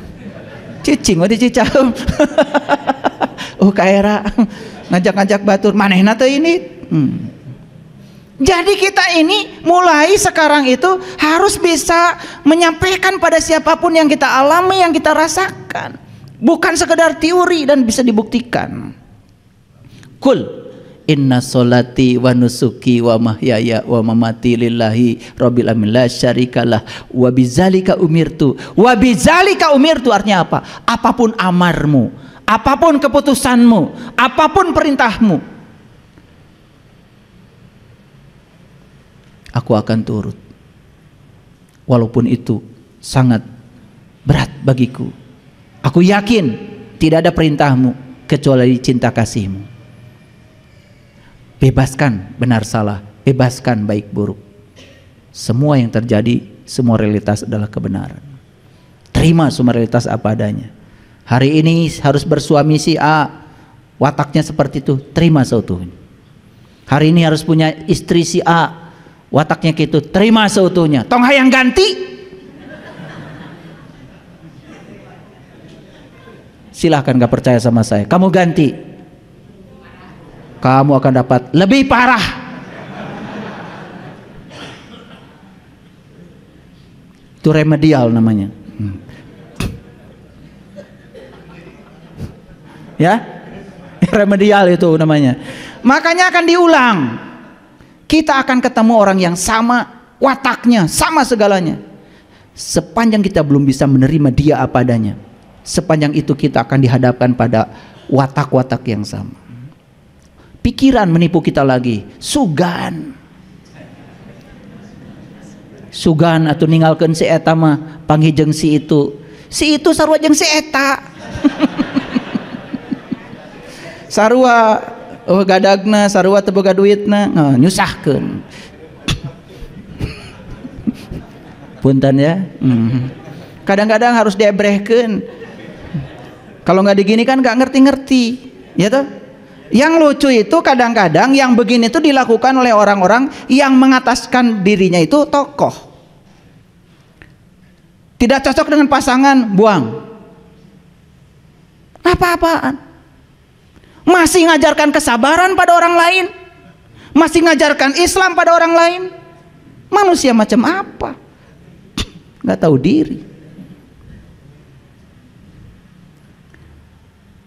Cicing we di Cicaheum. Kaera ngajak-ngajak batur manehna teu ini. Jadi kita ini mulai sekarang itu harus bisa menyampaikan pada siapapun yang kita alami, yang kita rasakan. Bukan sekedar teori dan bisa dibuktikan. Kul inna sholati wa nusuki wa mahyaya wa mamati lillahi rabbil alamin la syarikalah wa bidzalika umirtu. Wa bidzalika umirtu artinya apa? Apapun amarmu, apapun keputusanmu, apapun perintahmu, aku akan turut. Walaupun itu sangat berat bagiku. Aku yakin tidak ada perintahmu kecuali cinta kasihmu. Bebaskan benar salah, bebaskan baik buruk. Semua yang terjadi, semua realitas adalah kebenaran. Terima semua realitas apa adanya. Hari ini harus bersuami si A, wataknya seperti itu, terima seutuhnya. Hari ini harus punya istri si A, wataknya gitu, terima seutuhnya. Tong hayang ganti. Silahkan gak percaya sama saya, kamu ganti, kamu akan dapat lebih parah. Itu remedial namanya. Ya, remedial itu namanya. Makanya akan diulang. Kita akan ketemu orang yang sama wataknya, sama segalanya. Sepanjang kita belum bisa menerima dia apa adanya, sepanjang itu kita akan dihadapkan pada watak-watak yang sama. Pikiran menipu kita lagi, sugan atau ninggalkan si eta mah panggil jeung si itu sarua jeung si eta. Sarua gadagna, sarua teu boga duitna, nyusahkeun. Punten ya. Kadang-kadang harus diebrehkeun. Kalau nggak diginikan nggak ngerti-ngerti, ya toh. Yang lucu itu kadang-kadang yang begini itu dilakukan oleh orang-orang yang mengataskan dirinya itu tokoh. Tidak cocok dengan pasangan, buang. Apa-apaan? Masih ngajarkan kesabaran pada orang lain, masih ngajarkan Islam pada orang lain. Manusia macam apa? Nggak tahu diri.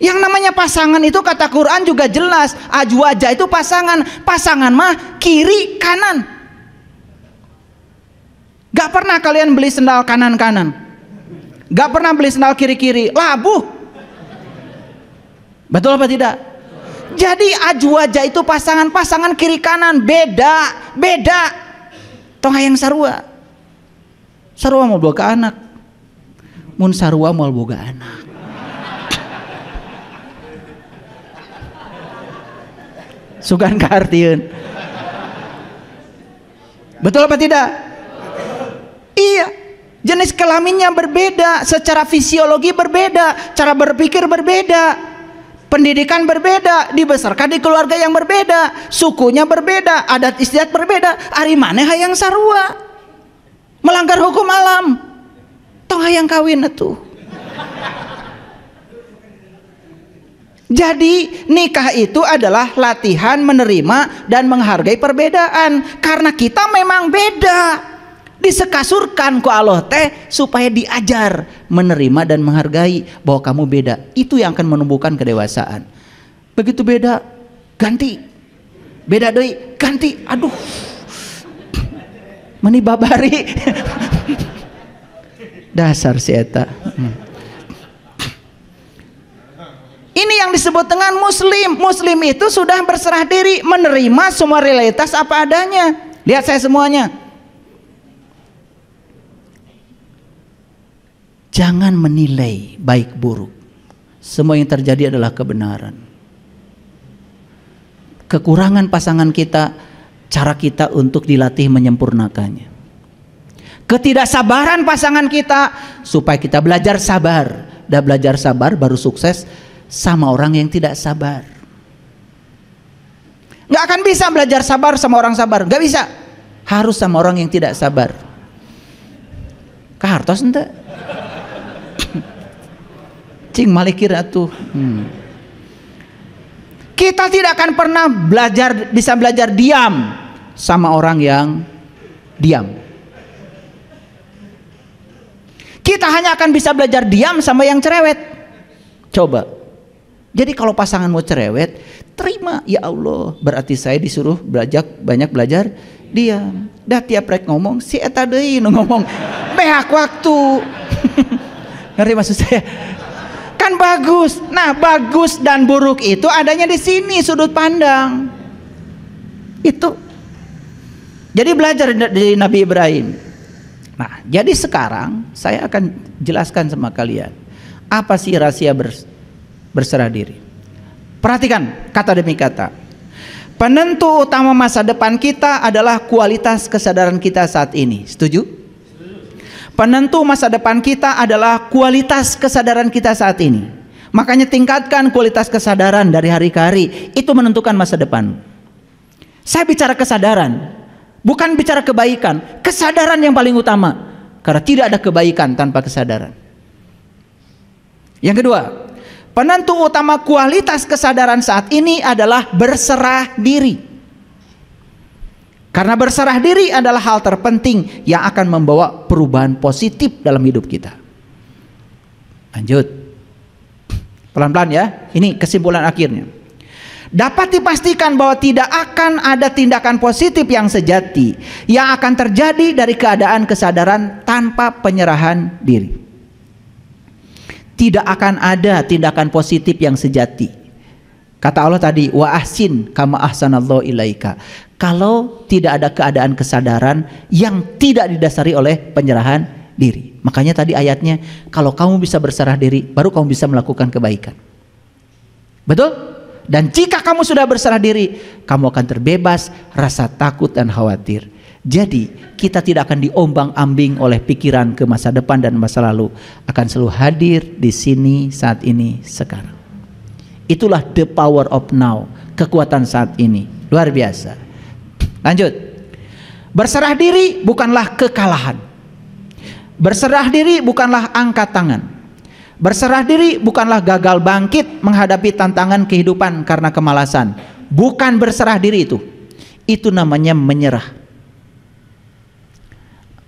Yang namanya pasangan itu kata Quran juga jelas, azwaja itu pasangan. Pasangan mah kiri kanan. Gak pernah kalian beli sendal kanan-kanan, gak pernah beli sendal kiri-kiri, labuh. Betul apa tidak? Jadi azwaja itu pasangan kiri kanan, beda. Tong hayang sarua mau boga anak, mun sarua mau boga anak. Sugan kaartieun. Betul apa tidak? Iya. Jenis kelaminnya berbeda, secara fisiologi berbeda, cara berpikir berbeda, pendidikan berbeda, dibesarkan di keluarga yang berbeda, sukunya berbeda, adat istiadat berbeda. Ari maneh hayang sarua, melanggar hukum alam, tong hayang kawin atuh. Jadi nikah itu adalah latihan menerima dan menghargai perbedaan. Karena kita memang beda, disekasurkan ku Allah teh supaya diajar menerima dan menghargai bahwa kamu beda. Itu yang akan menumbuhkan kedewasaan. Begitu beda, ganti. Beda deui, ganti. Aduh, meni babari. Dasar si eta. Ini yang disebut dengan muslim. Muslim itu sudah berserah diri, menerima semua realitas apa adanya. Lihat saya semuanya. Jangan menilai baik buruk. Semua yang terjadi adalah kebenaran. Kekurangan pasangan kita, cara kita untuk dilatih menyempurnakannya. Ketidaksabaran pasangan kita, supaya kita belajar sabar. Dan belajar sabar baru sukses sama orang yang tidak sabar. Nggak akan bisa belajar sabar sama orang sabar, nggak bisa. Harus sama orang yang tidak sabar. Kahartos ente? Cing malikir atuh. Kita tidak akan pernah bisa belajar diam sama orang yang diam. Kita hanya akan bisa belajar diam sama yang cerewet. Coba. Jadi kalau pasangan mau cerewet, terima, ya Allah, berarti saya disuruh banyak belajar diam. Dah tiap rek ngomong si eta deui nu ngomong behak waktu. Ngerti maksud saya? Kan bagus. Nah, bagus dan buruk itu adanya di sini, sudut pandang. Itu. Jadi belajar dari Nabi Ibrahim. Nah, jadi sekarang saya akan jelaskan sama kalian apa sih rahasia berserah diri. Perhatikan kata demi kata. Penentu utama masa depan kita adalah kualitas kesadaran kita saat ini. Setuju? Penentu masa depan kita adalah kualitas kesadaran kita saat ini. Makanya tingkatkan kualitas kesadaran dari hari ke hari. Itu menentukan masa depan. Saya bicara kesadaran, bukan bicara kebaikan. Kesadaran yang paling utama. Karena tidak ada kebaikan tanpa kesadaran. Yang kedua, penentu utama kualitas kesadaran saat ini adalah berserah diri. Karena berserah diri adalah hal terpenting yang akan membawa perubahan positif dalam hidup kita. Lanjut. Pelan-pelan ya. Ini kesimpulan akhirnya. dapat dipastikan bahwa tidak akan ada tindakan positif yang sejati yang akan terjadi dari keadaan kesadaran tanpa penyerahan diri. Tidak akan ada tindakan positif yang sejati. Kata Allah tadi, wa ahsin kama ahsanallahu ilaika. Kalau tidak ada keadaan kesadaran yang tidak didasari oleh penyerahan diri. Makanya tadi ayatnya, kalau kamu bisa berserah diri, baru kamu bisa melakukan kebaikan. Betul? Dan jika kamu sudah berserah diri, kamu akan terbebas rasa takut dan khawatir. Jadi kita tidak akan diombang-ambing oleh pikiran ke masa depan dan masa lalu. Akan selalu hadir di sini, saat ini, sekarang. Itulah the power of now. Kekuatan saat ini. Luar biasa. Lanjut. Berserah diri bukanlah kekalahan. Berserah diri bukanlah angkat tangan. Berserah diri bukanlah gagal bangkit menghadapi tantangan kehidupan karena kemalasan. Bukan berserah diri itu. Itu namanya menyerah.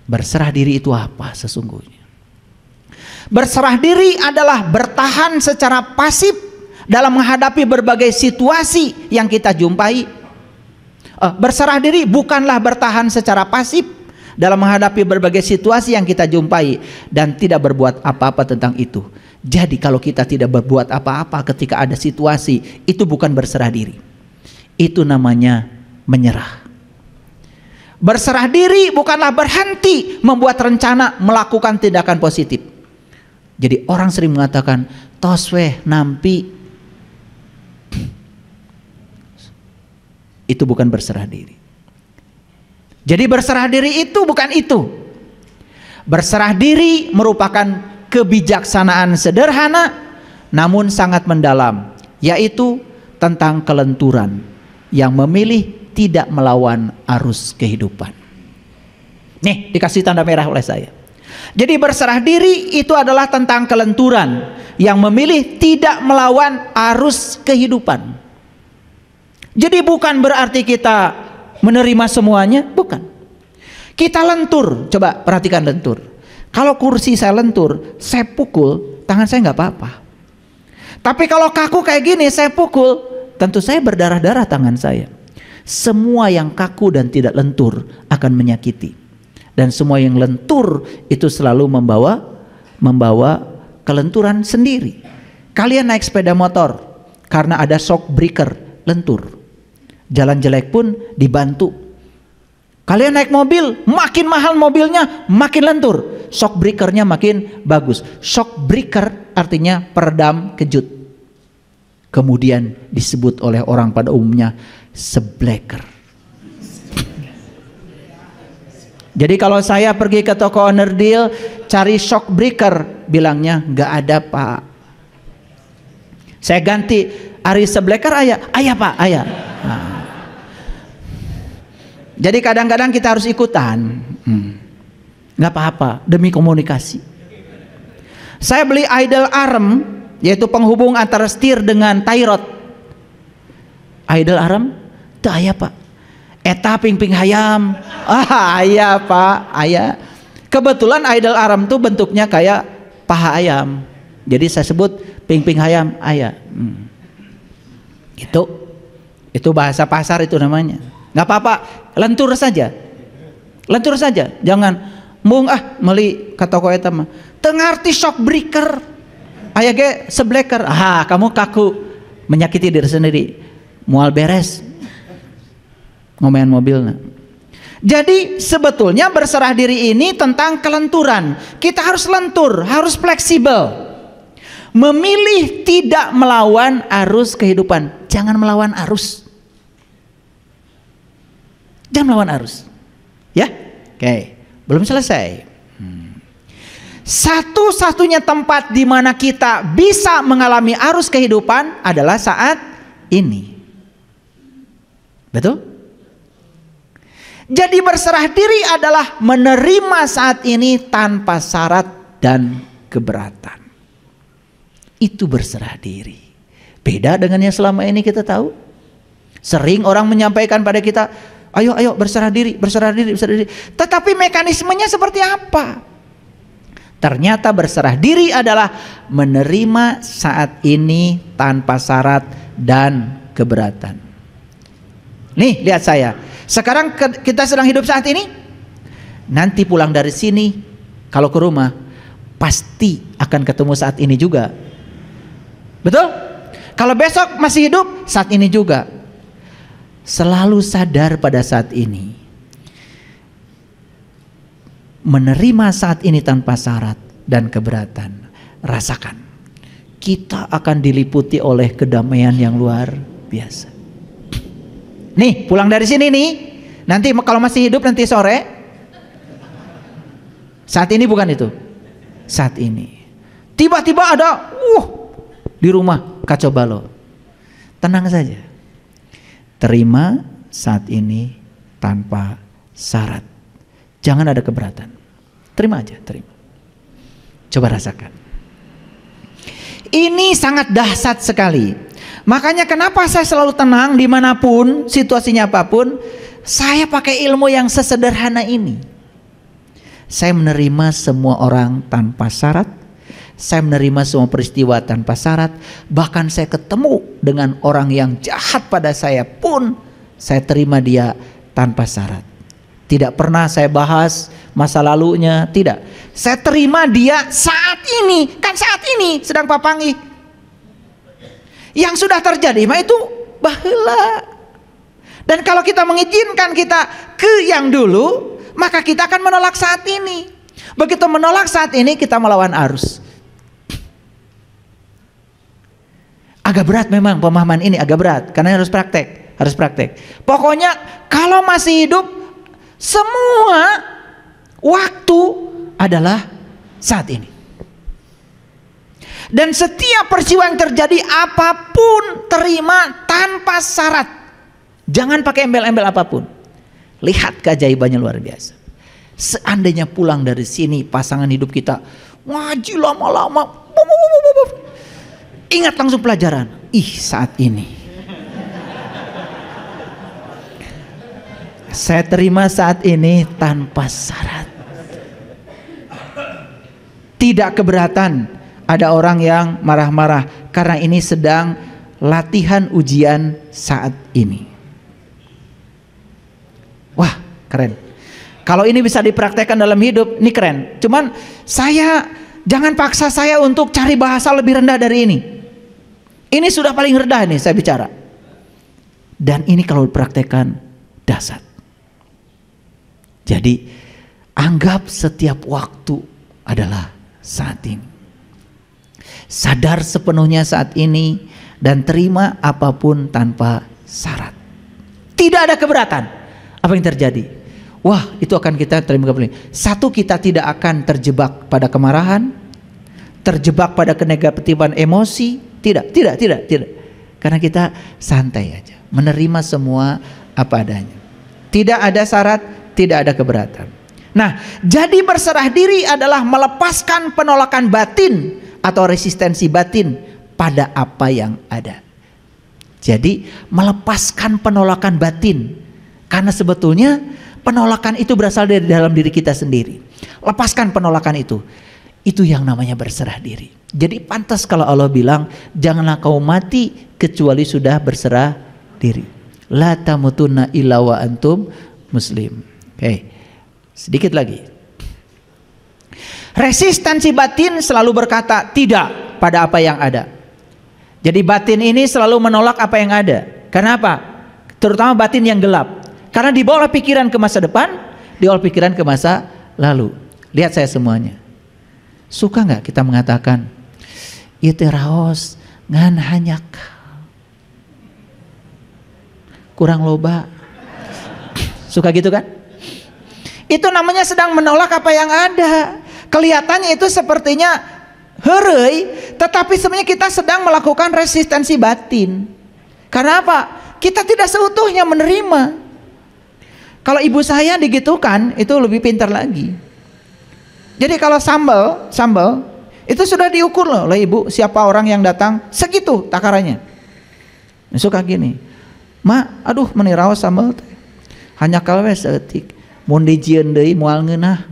Berserah diri itu apa sesungguhnya? Berserah diri adalah bertahan secara pasif dalam menghadapi berbagai situasi yang kita jumpai. Berserah diri bukanlah bertahan secara pasif dalam menghadapi berbagai situasi yang kita jumpai dan tidak berbuat apa-apa tentang itu. Jadi kalau kita tidak berbuat apa-apa ketika ada situasi, itu bukan berserah diri. Itu namanya menyerah. Berserah diri bukanlah berhenti membuat rencana melakukan tindakan positif. Jadi orang sering mengatakan, tosweh nampi. Itu bukan berserah diri. Jadi berserah diri itu bukan itu. Berserah diri merupakan kebijaksanaan sederhana namun sangat mendalam, yaitu tentang kelenturan yang memilih tidak melawan arus kehidupan. Nih dikasih tanda merah oleh saya. Jadi berserah diri itu adalah tentang kelenturan yang memilih tidak melawan arus kehidupan. Jadi bukan berarti kita menerima semuanya, bukan. Kita lentur, coba perhatikan lentur. Kalau kursi saya lentur, saya pukul, tangan saya nggak apa-apa. Tapi kalau kaku kayak gini, saya pukul, tentu saya berdarah-darah tangan saya. Semua yang kaku dan tidak lentur akan menyakiti. Dan semua yang lentur itu selalu membawa kelenturan sendiri. Kalian naik sepeda motor karena ada shock breaker, lentur. Jalan jelek pun dibantu. Kalian naik mobil, makin mahal mobilnya, makin lentur. Shock breakernya makin bagus. Shock breaker artinya peredam kejut. Kemudian disebut oleh orang pada umumnya sebleker. Jadi kalau saya pergi ke toko owner deal cari shock breaker, bilangnya nggak ada pak. Saya ganti, Ari sebleker ayah pak ayah. Nah. Jadi kadang-kadang kita harus ikutan, nggak apa-apa demi komunikasi. Saya beli idle arm, yaitu penghubung antara setir dengan tie rod. Idle arm, tuh ayah pak. Eta ping-ping hayam, ayah pak, ayah. Kebetulan idle arm tuh bentuknya kayak paha ayam, jadi saya sebut ping-ping hayam, ayah. Itu bahasa pasar itu namanya. Nggak apa-apa, lentur saja, jangan mung meli kata toko eta mah teu ngarti shock breaker aya ge sebleker, kamu kaku, menyakiti diri sendiri, mual beres ngomain mobilnya. Jadi sebetulnya berserah diri ini tentang kelenturan. Kita harus lentur, harus fleksibel, memilih tidak melawan arus kehidupan. Jangan melawan arus. Jangan melawan arus. Ya? Oke, belum selesai. Satu-satunya tempat di mana kita bisa mengalami arus kehidupan adalah saat ini. Betul? Jadi berserah diri adalah menerima saat ini tanpa syarat dan keberatan. Itu berserah diri. Beda dengan yang selama ini kita tahu. Sering orang menyampaikan pada kita, ayo berserah diri. Tetapi mekanismenya seperti apa? Ternyata berserah diri adalah menerima saat ini tanpa syarat dan keberatan. keberatan. Nih, lihat saya. Sekarang kita sedang hidup saat ini. Nanti pulang dari sini, kalau ke rumah, pasti akan ketemu saat ini juga. Betul? Kalau besok masih hidup, saat ini juga. Selalu sadar pada saat ini. Menerima saat ini tanpa syarat dan keberatan. Rasakan. Kita akan diliputi oleh kedamaian yang luar biasa. Nih, pulang dari sini nih. Nanti kalau masih hidup nanti sore. Saat ini bukan itu. Saat ini. Tiba-tiba ada di rumah kacau balau. Tenang saja. Terima saat ini tanpa syarat. Jangan ada keberatan. Terima aja, terima. Coba rasakan. Ini sangat dahsyat sekali. Makanya kenapa saya selalu tenang dimanapun, situasinya apapun, saya pakai ilmu yang sesederhana ini. Saya menerima semua orang tanpa syarat. Saya menerima semua peristiwa tanpa syarat. Bahkan saya ketemu dengan orang yang jahat pada saya pun, saya terima dia tanpa syarat. Tidak pernah saya bahas masa lalunya, tidak. Saya terima dia saat ini, kan saat ini sedang papangi. Yang sudah terjadi mah itu baheula. Dan kalau kita mengizinkan kita ke yang dulu, maka kita akan menolak saat ini. Begitu menolak saat ini, kita melawan arus. Agak berat memang pemahaman ini, agak berat karena harus praktek, harus praktek. Pokoknya kalau masih hidup, semua waktu adalah saat ini. Dan setiap peristiwa yang terjadi apapun terima tanpa syarat. Jangan pakai embel-embel apapun. Lihat keajaibannya luar biasa. Seandainya pulang dari sini pasangan hidup kita ngaji lama-lama, ingat langsung pelajaran. Saat ini saya terima saat ini tanpa syarat. Tidak keberatan. Ada orang yang marah-marah karena ini sedang latihan ujian saat ini. Wah, keren. Kalau ini bisa dipraktekkan dalam hidup, ini keren. Cuman jangan paksa saya untuk cari bahasa lebih rendah dari ini. Ini sudah paling rendah nih saya bicara. Dan ini kalau dipraktekkan dahsyat. Jadi anggap setiap waktu adalah saat ini. Sadar sepenuhnya saat ini dan terima apapun tanpa syarat. Tidak ada keberatan. Apa yang terjadi? Wah, itu akan kita terima kembali. Satu, kita tidak akan terjebak pada kemarahan, terjebak pada kenegatifan emosi. Tidak. Karena kita santai aja, menerima semua apa adanya. Tidak ada syarat, tidak ada keberatan. Nah, jadi berserah diri adalah melepaskan penolakan batin atau resistensi batin pada apa yang ada. Jadi melepaskan penolakan batin. Karena sebetulnya penolakan itu berasal dari dalam diri kita sendiri. Lepaskan penolakan itu. Itu yang namanya berserah diri. Jadi pantas kalau Allah bilang, janganlah kau mati kecuali sudah berserah diri. La tamutunna illa wa antum muslim. Oke. Sedikit lagi. Resistensi batin selalu berkata tidak pada apa yang ada. Jadi batin ini selalu menolak apa yang ada. Kenapa? Terutama batin yang gelap. Karena dibawa pikiran ke masa depan, dibawa pikiran ke masa lalu. Lihat saya semuanya. Suka nggak kita mengatakan, itu raos ngan hanyak, kurang loba. Suka gitu kan? Itu namanya sedang menolak apa yang ada. Kelihatannya itu sepertinya heureuy, tetapi sebenarnya kita sedang melakukan resistensi batin. Karena apa? Kita tidak seutuhnya menerima. Kalau ibu saya digitukan, itu lebih pintar lagi. Jadi kalau sambal itu sudah diukur loh oleh ibu, siapa orang yang datang segitu takarannya. Suka gini, "Ma, aduh meniraos sambal teh. Hanya kalwe saeutik, mun dijieun deui moal ngeunah."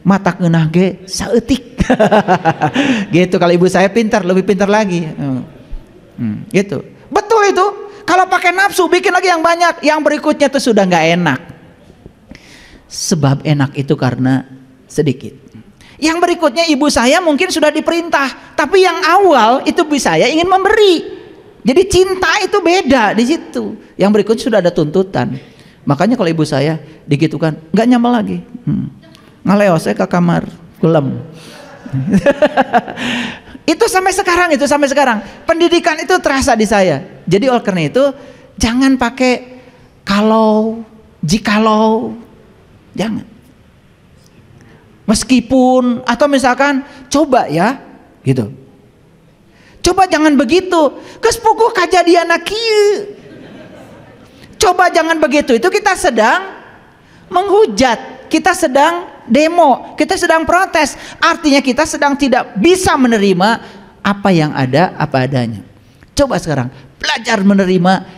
Matak ngeunah ge saeutik. Gitu. Kalau ibu saya pintar, lebih pintar lagi. Gitu. Betul itu. Kalau pakai nafsu bikin lagi yang banyak, yang berikutnya tuh sudah nggak enak. Sebab enak itu karena sedikit. Yang berikutnya ibu saya mungkin sudah diperintah, tapi yang awal itu ibu saya ingin memberi. Jadi cinta itu beda di situ. Yang berikutnya sudah ada tuntutan. Makanya kalau ibu saya digitukan, nggak nyambal lagi. Ngaleo saya ke kamar, gelem. Itu sampai sekarang. Pendidikan itu terasa di saya. Jadi oleh karena itu jangan pakai kalau, jikalau, jangan. Meskipun atau misalkan coba ya, gitu. Coba jangan begitu. Kespuku kajadian kieu. Coba jangan begitu. Itu kita sedang menghujat, kita sedang demo, kita sedang protes. Artinya kita sedang tidak bisa menerima apa yang ada apa adanya. Coba sekarang belajar menerima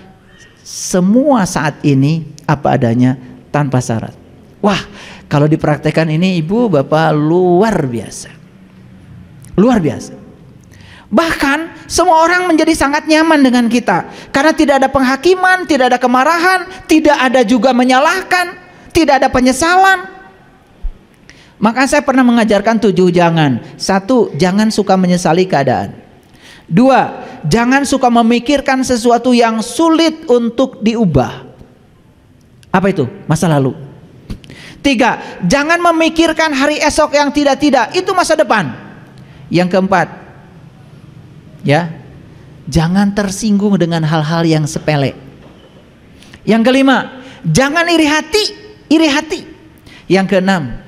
semua saat ini apa adanya tanpa syarat. Wah, kalau dipraktekkan ini ibu bapak luar biasa. Luar biasa. Bahkan semua orang menjadi sangat nyaman dengan kita. Karena tidak ada penghakiman, tidak ada kemarahan, tidak ada juga menyalahkan, tidak ada penyesalan. Maka saya pernah mengajarkan 7 jangan. 1, jangan suka menyesali keadaan. 2, jangan suka memikirkan sesuatu yang sulit untuk diubah. Apa itu? Masa lalu. 3, jangan memikirkan hari esok yang tidak-tidak. Itu masa depan. Yang keempat, ya, jangan tersinggung dengan hal-hal yang sepele. Yang kelima, jangan iri hati. Yang keenam,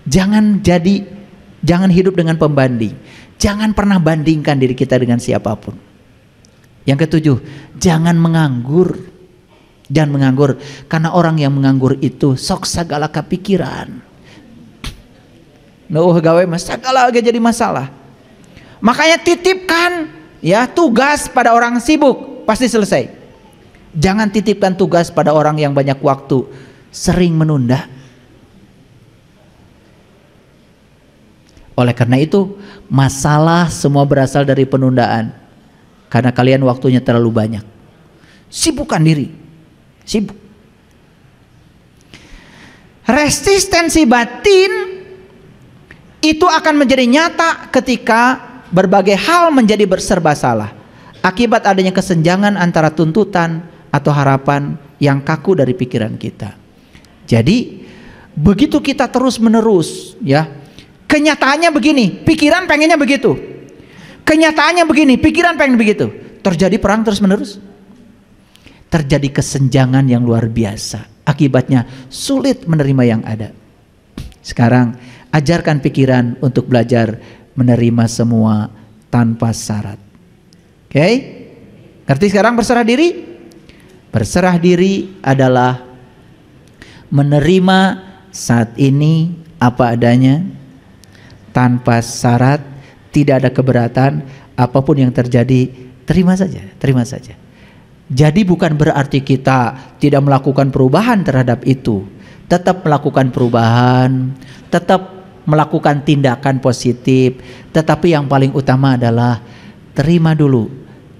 jangan hidup dengan pembanding. Jangan pernah bandingkan diri kita dengan siapapun. Yang ketujuh, jangan menganggur. Jangan menganggur, karena orang yang menganggur itu sok sagala kepikiran. Gawe mas sagala lagi jadi masalah. Makanya titipkan ya tugas pada orang sibuk, pasti selesai. Jangan titipkan tugas pada orang yang banyak waktu, sering menunda. Oleh karena itu, masalah semua berasal dari penundaan. Karena kalian waktunya terlalu banyak. Sibukkan diri. Sibuk. Resistensi batin itu akan menjadi nyata ketika berbagai hal menjadi berserba salah. Akibat adanya kesenjangan antara tuntutan atau harapan yang kaku dari pikiran kita. Jadi, begitu kita terus menerus ya. Kenyataannya begini, pikiran pengennya begitu. Kenyataannya begini, pikiran pengen begitu. Terjadi perang terus menerus. Terjadi kesenjangan yang luar biasa. Akibatnya sulit menerima yang ada. Sekarang ajarkan pikiran untuk belajar menerima semua tanpa syarat. Oke? Ngerti sekarang berserah diri? Berserah diri adalah menerima saat ini apa adanya, tanpa syarat, tidak ada keberatan, apapun yang terjadi terima saja. Jadi bukan berarti kita tidak melakukan perubahan terhadap itu. Tetap melakukan perubahan, tetap melakukan tindakan positif, tetapi yang paling utama adalah terima dulu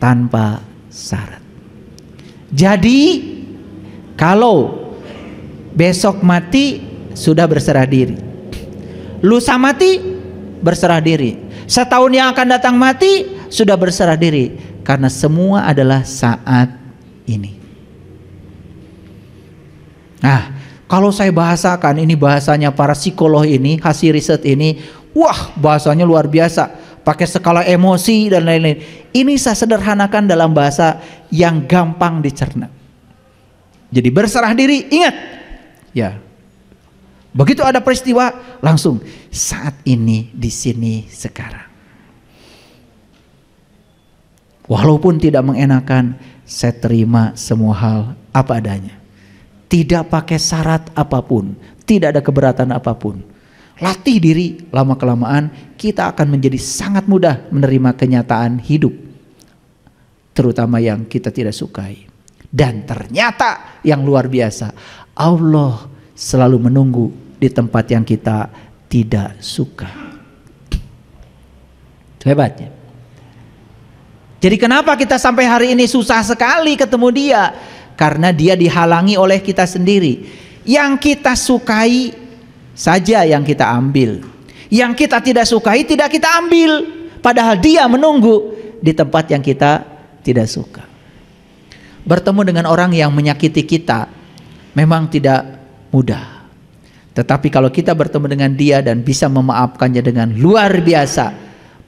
tanpa syarat. Jadi kalau besok mati sudah berserah diri, lusa mati berserah diri, setahun yang akan datang mati sudah berserah diri, karena semua adalah saat ini. Nah, kalau saya bahasakan, ini bahasanya para psikolog ini, hasil riset ini, wah bahasanya luar biasa, pakai skala emosi dan lain-lain. Ini saya sederhanakan dalam bahasa yang gampang dicerna. Jadi berserah diri, ingat ya, begitu ada peristiwa langsung saat ini, di sini, sekarang. Walaupun tidak mengenakan, saya terima semua hal apa adanya. Tidak pakai syarat apapun, tidak ada keberatan apapun. Latih diri, lama-kelamaan kita akan menjadi sangat mudah menerima kenyataan hidup, terutama yang kita tidak sukai. Dan ternyata yang luar biasa, Allah selalu menunggu di tempat yang kita tidak suka. Hebatnya. Jadi kenapa kita sampai hari ini susah sekali ketemu dia? Karena dia dihalangi oleh kita sendiri. Yang kita sukai saja yang kita ambil, yang kita tidak sukai tidak kita ambil. Padahal dia menunggu di tempat yang kita tidak suka. Bertemu dengan orang yang menyakiti kita memang tidak mudah. Tetapi kalau kita bertemu dengan dia dan bisa memaafkannya dengan luar biasa,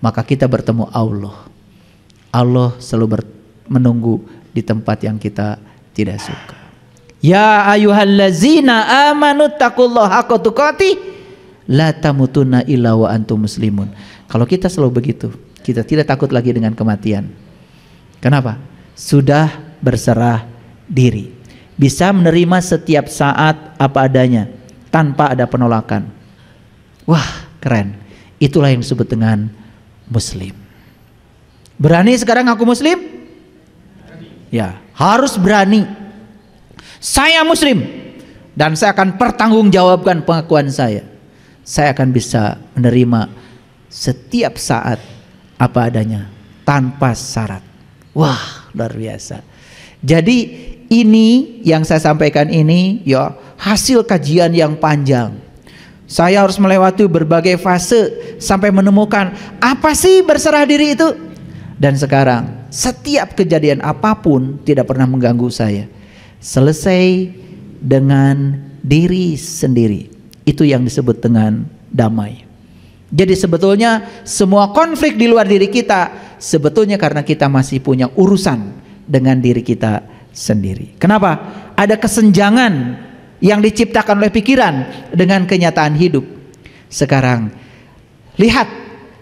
maka kita bertemu Allah. Allah selalu menunggu di tempat yang kita tidak suka. Ya ayyuhallazina amanu taqullaha haqqa tuqatih la tamutunna illa wa antum muslimun. Kalau kita selalu begitu, kita tidak takut lagi dengan kematian. Kenapa? Sudah berserah diri, bisa menerima setiap saat apa adanya tanpa ada penolakan. Wah, keren. Itulah yang disebut dengan muslim. Berani sekarang aku muslim? Ya, harus berani. Saya muslim dan saya akan pertanggungjawabkan pengakuan saya. Saya akan bisa menerima setiap saat apa adanya tanpa syarat. Wah, luar biasa. Jadi ini yang saya sampaikan ini ya hasil kajian yang panjang. Saya harus melewati berbagai fase sampai menemukan apa sih berserah diri itu. Dan sekarang setiap kejadian apapun tidak pernah mengganggu saya. Selesai dengan diri sendiri. Itu yang disebut dengan damai. Jadi sebetulnya semua konflik di luar diri kita sebetulnya karena kita masih punya urusan dengan diri kita sendiri. Kenapa? Ada kesenjangan yang diciptakan oleh pikiran dengan kenyataan hidup. Sekarang lihat,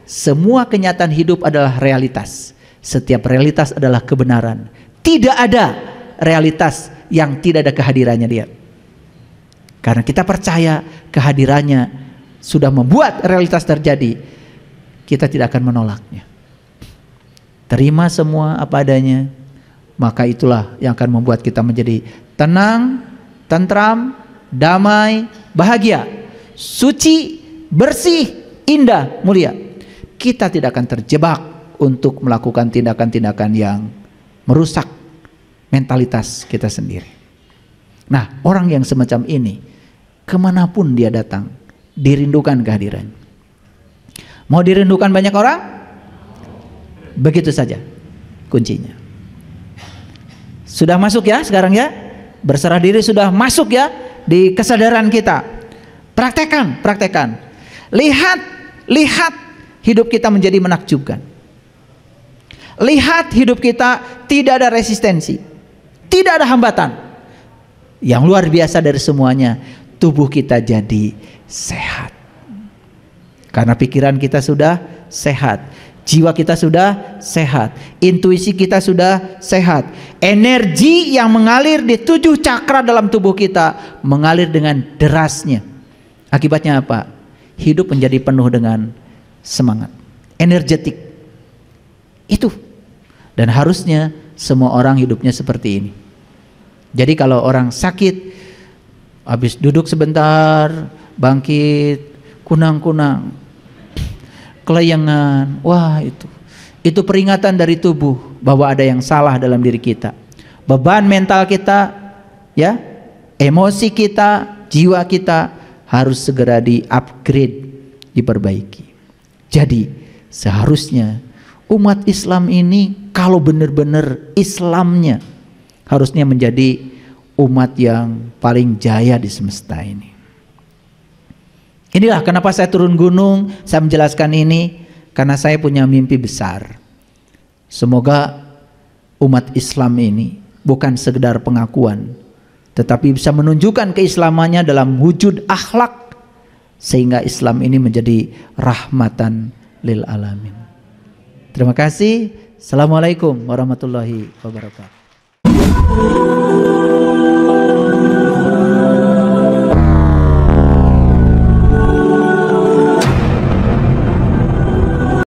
semua kenyataan hidup adalah realitas. Setiap realitas adalah kebenaran. Tidak ada realitas yang tidak ada kehadirannya dia. Karena kita percaya kehadirannya sudah membuat realitas terjadi, kita tidak akan menolaknya. Terima semua apa adanya, maka itulah yang akan membuat kita menjadi tenang, tentram, damai, bahagia, suci, bersih, indah, mulia. Kita tidak akan terjebak untuk melakukan tindakan-tindakan yang merusak mentalitas kita sendiri. Nah, orang yang semacam ini kemanapun dia datang dirindukan kehadirannya. Mau dirindukan banyak orang? Begitu saja kuncinya. Sudah masuk ya sekarang ya? Berserah diri sudah masuk ya di kesadaran kita. Praktekkan, praktekkan. Lihat hidup kita menjadi menakjubkan. Lihat hidup kita tidak ada resistensi, tidak ada hambatan. Yang luar biasa dari semuanya, tubuh kita jadi sehat. Karena pikiran kita sudah sehat, jiwa kita sudah sehat, intuisi kita sudah sehat. Energi yang mengalir di 7 cakra dalam tubuh kita mengalir dengan derasnya. Akibatnya apa? Hidup menjadi penuh dengan semangat, energetik. Itu. Dan harusnya semua orang hidupnya seperti ini. Jadi kalau orang sakit, habis duduk sebentar, bangkit, kunang-kunang, kelayangan, wah itu peringatan dari tubuh bahwa ada yang salah dalam diri kita. Beban mental kita, ya, emosi kita, jiwa kita harus segera di-upgrade, diperbaiki. Jadi seharusnya umat Islam ini kalau benar-benar Islamnya harusnya menjadi umat yang paling jaya di semesta ini. Inilah kenapa saya turun gunung, saya menjelaskan ini, karena saya punya mimpi besar. Semoga umat Islam ini bukan sekedar pengakuan, tetapi bisa menunjukkan keislamannya dalam wujud akhlak, sehingga Islam ini menjadi rahmatan lil alamin. Terima kasih. Assalamualaikum warahmatullahi wabarakatuh.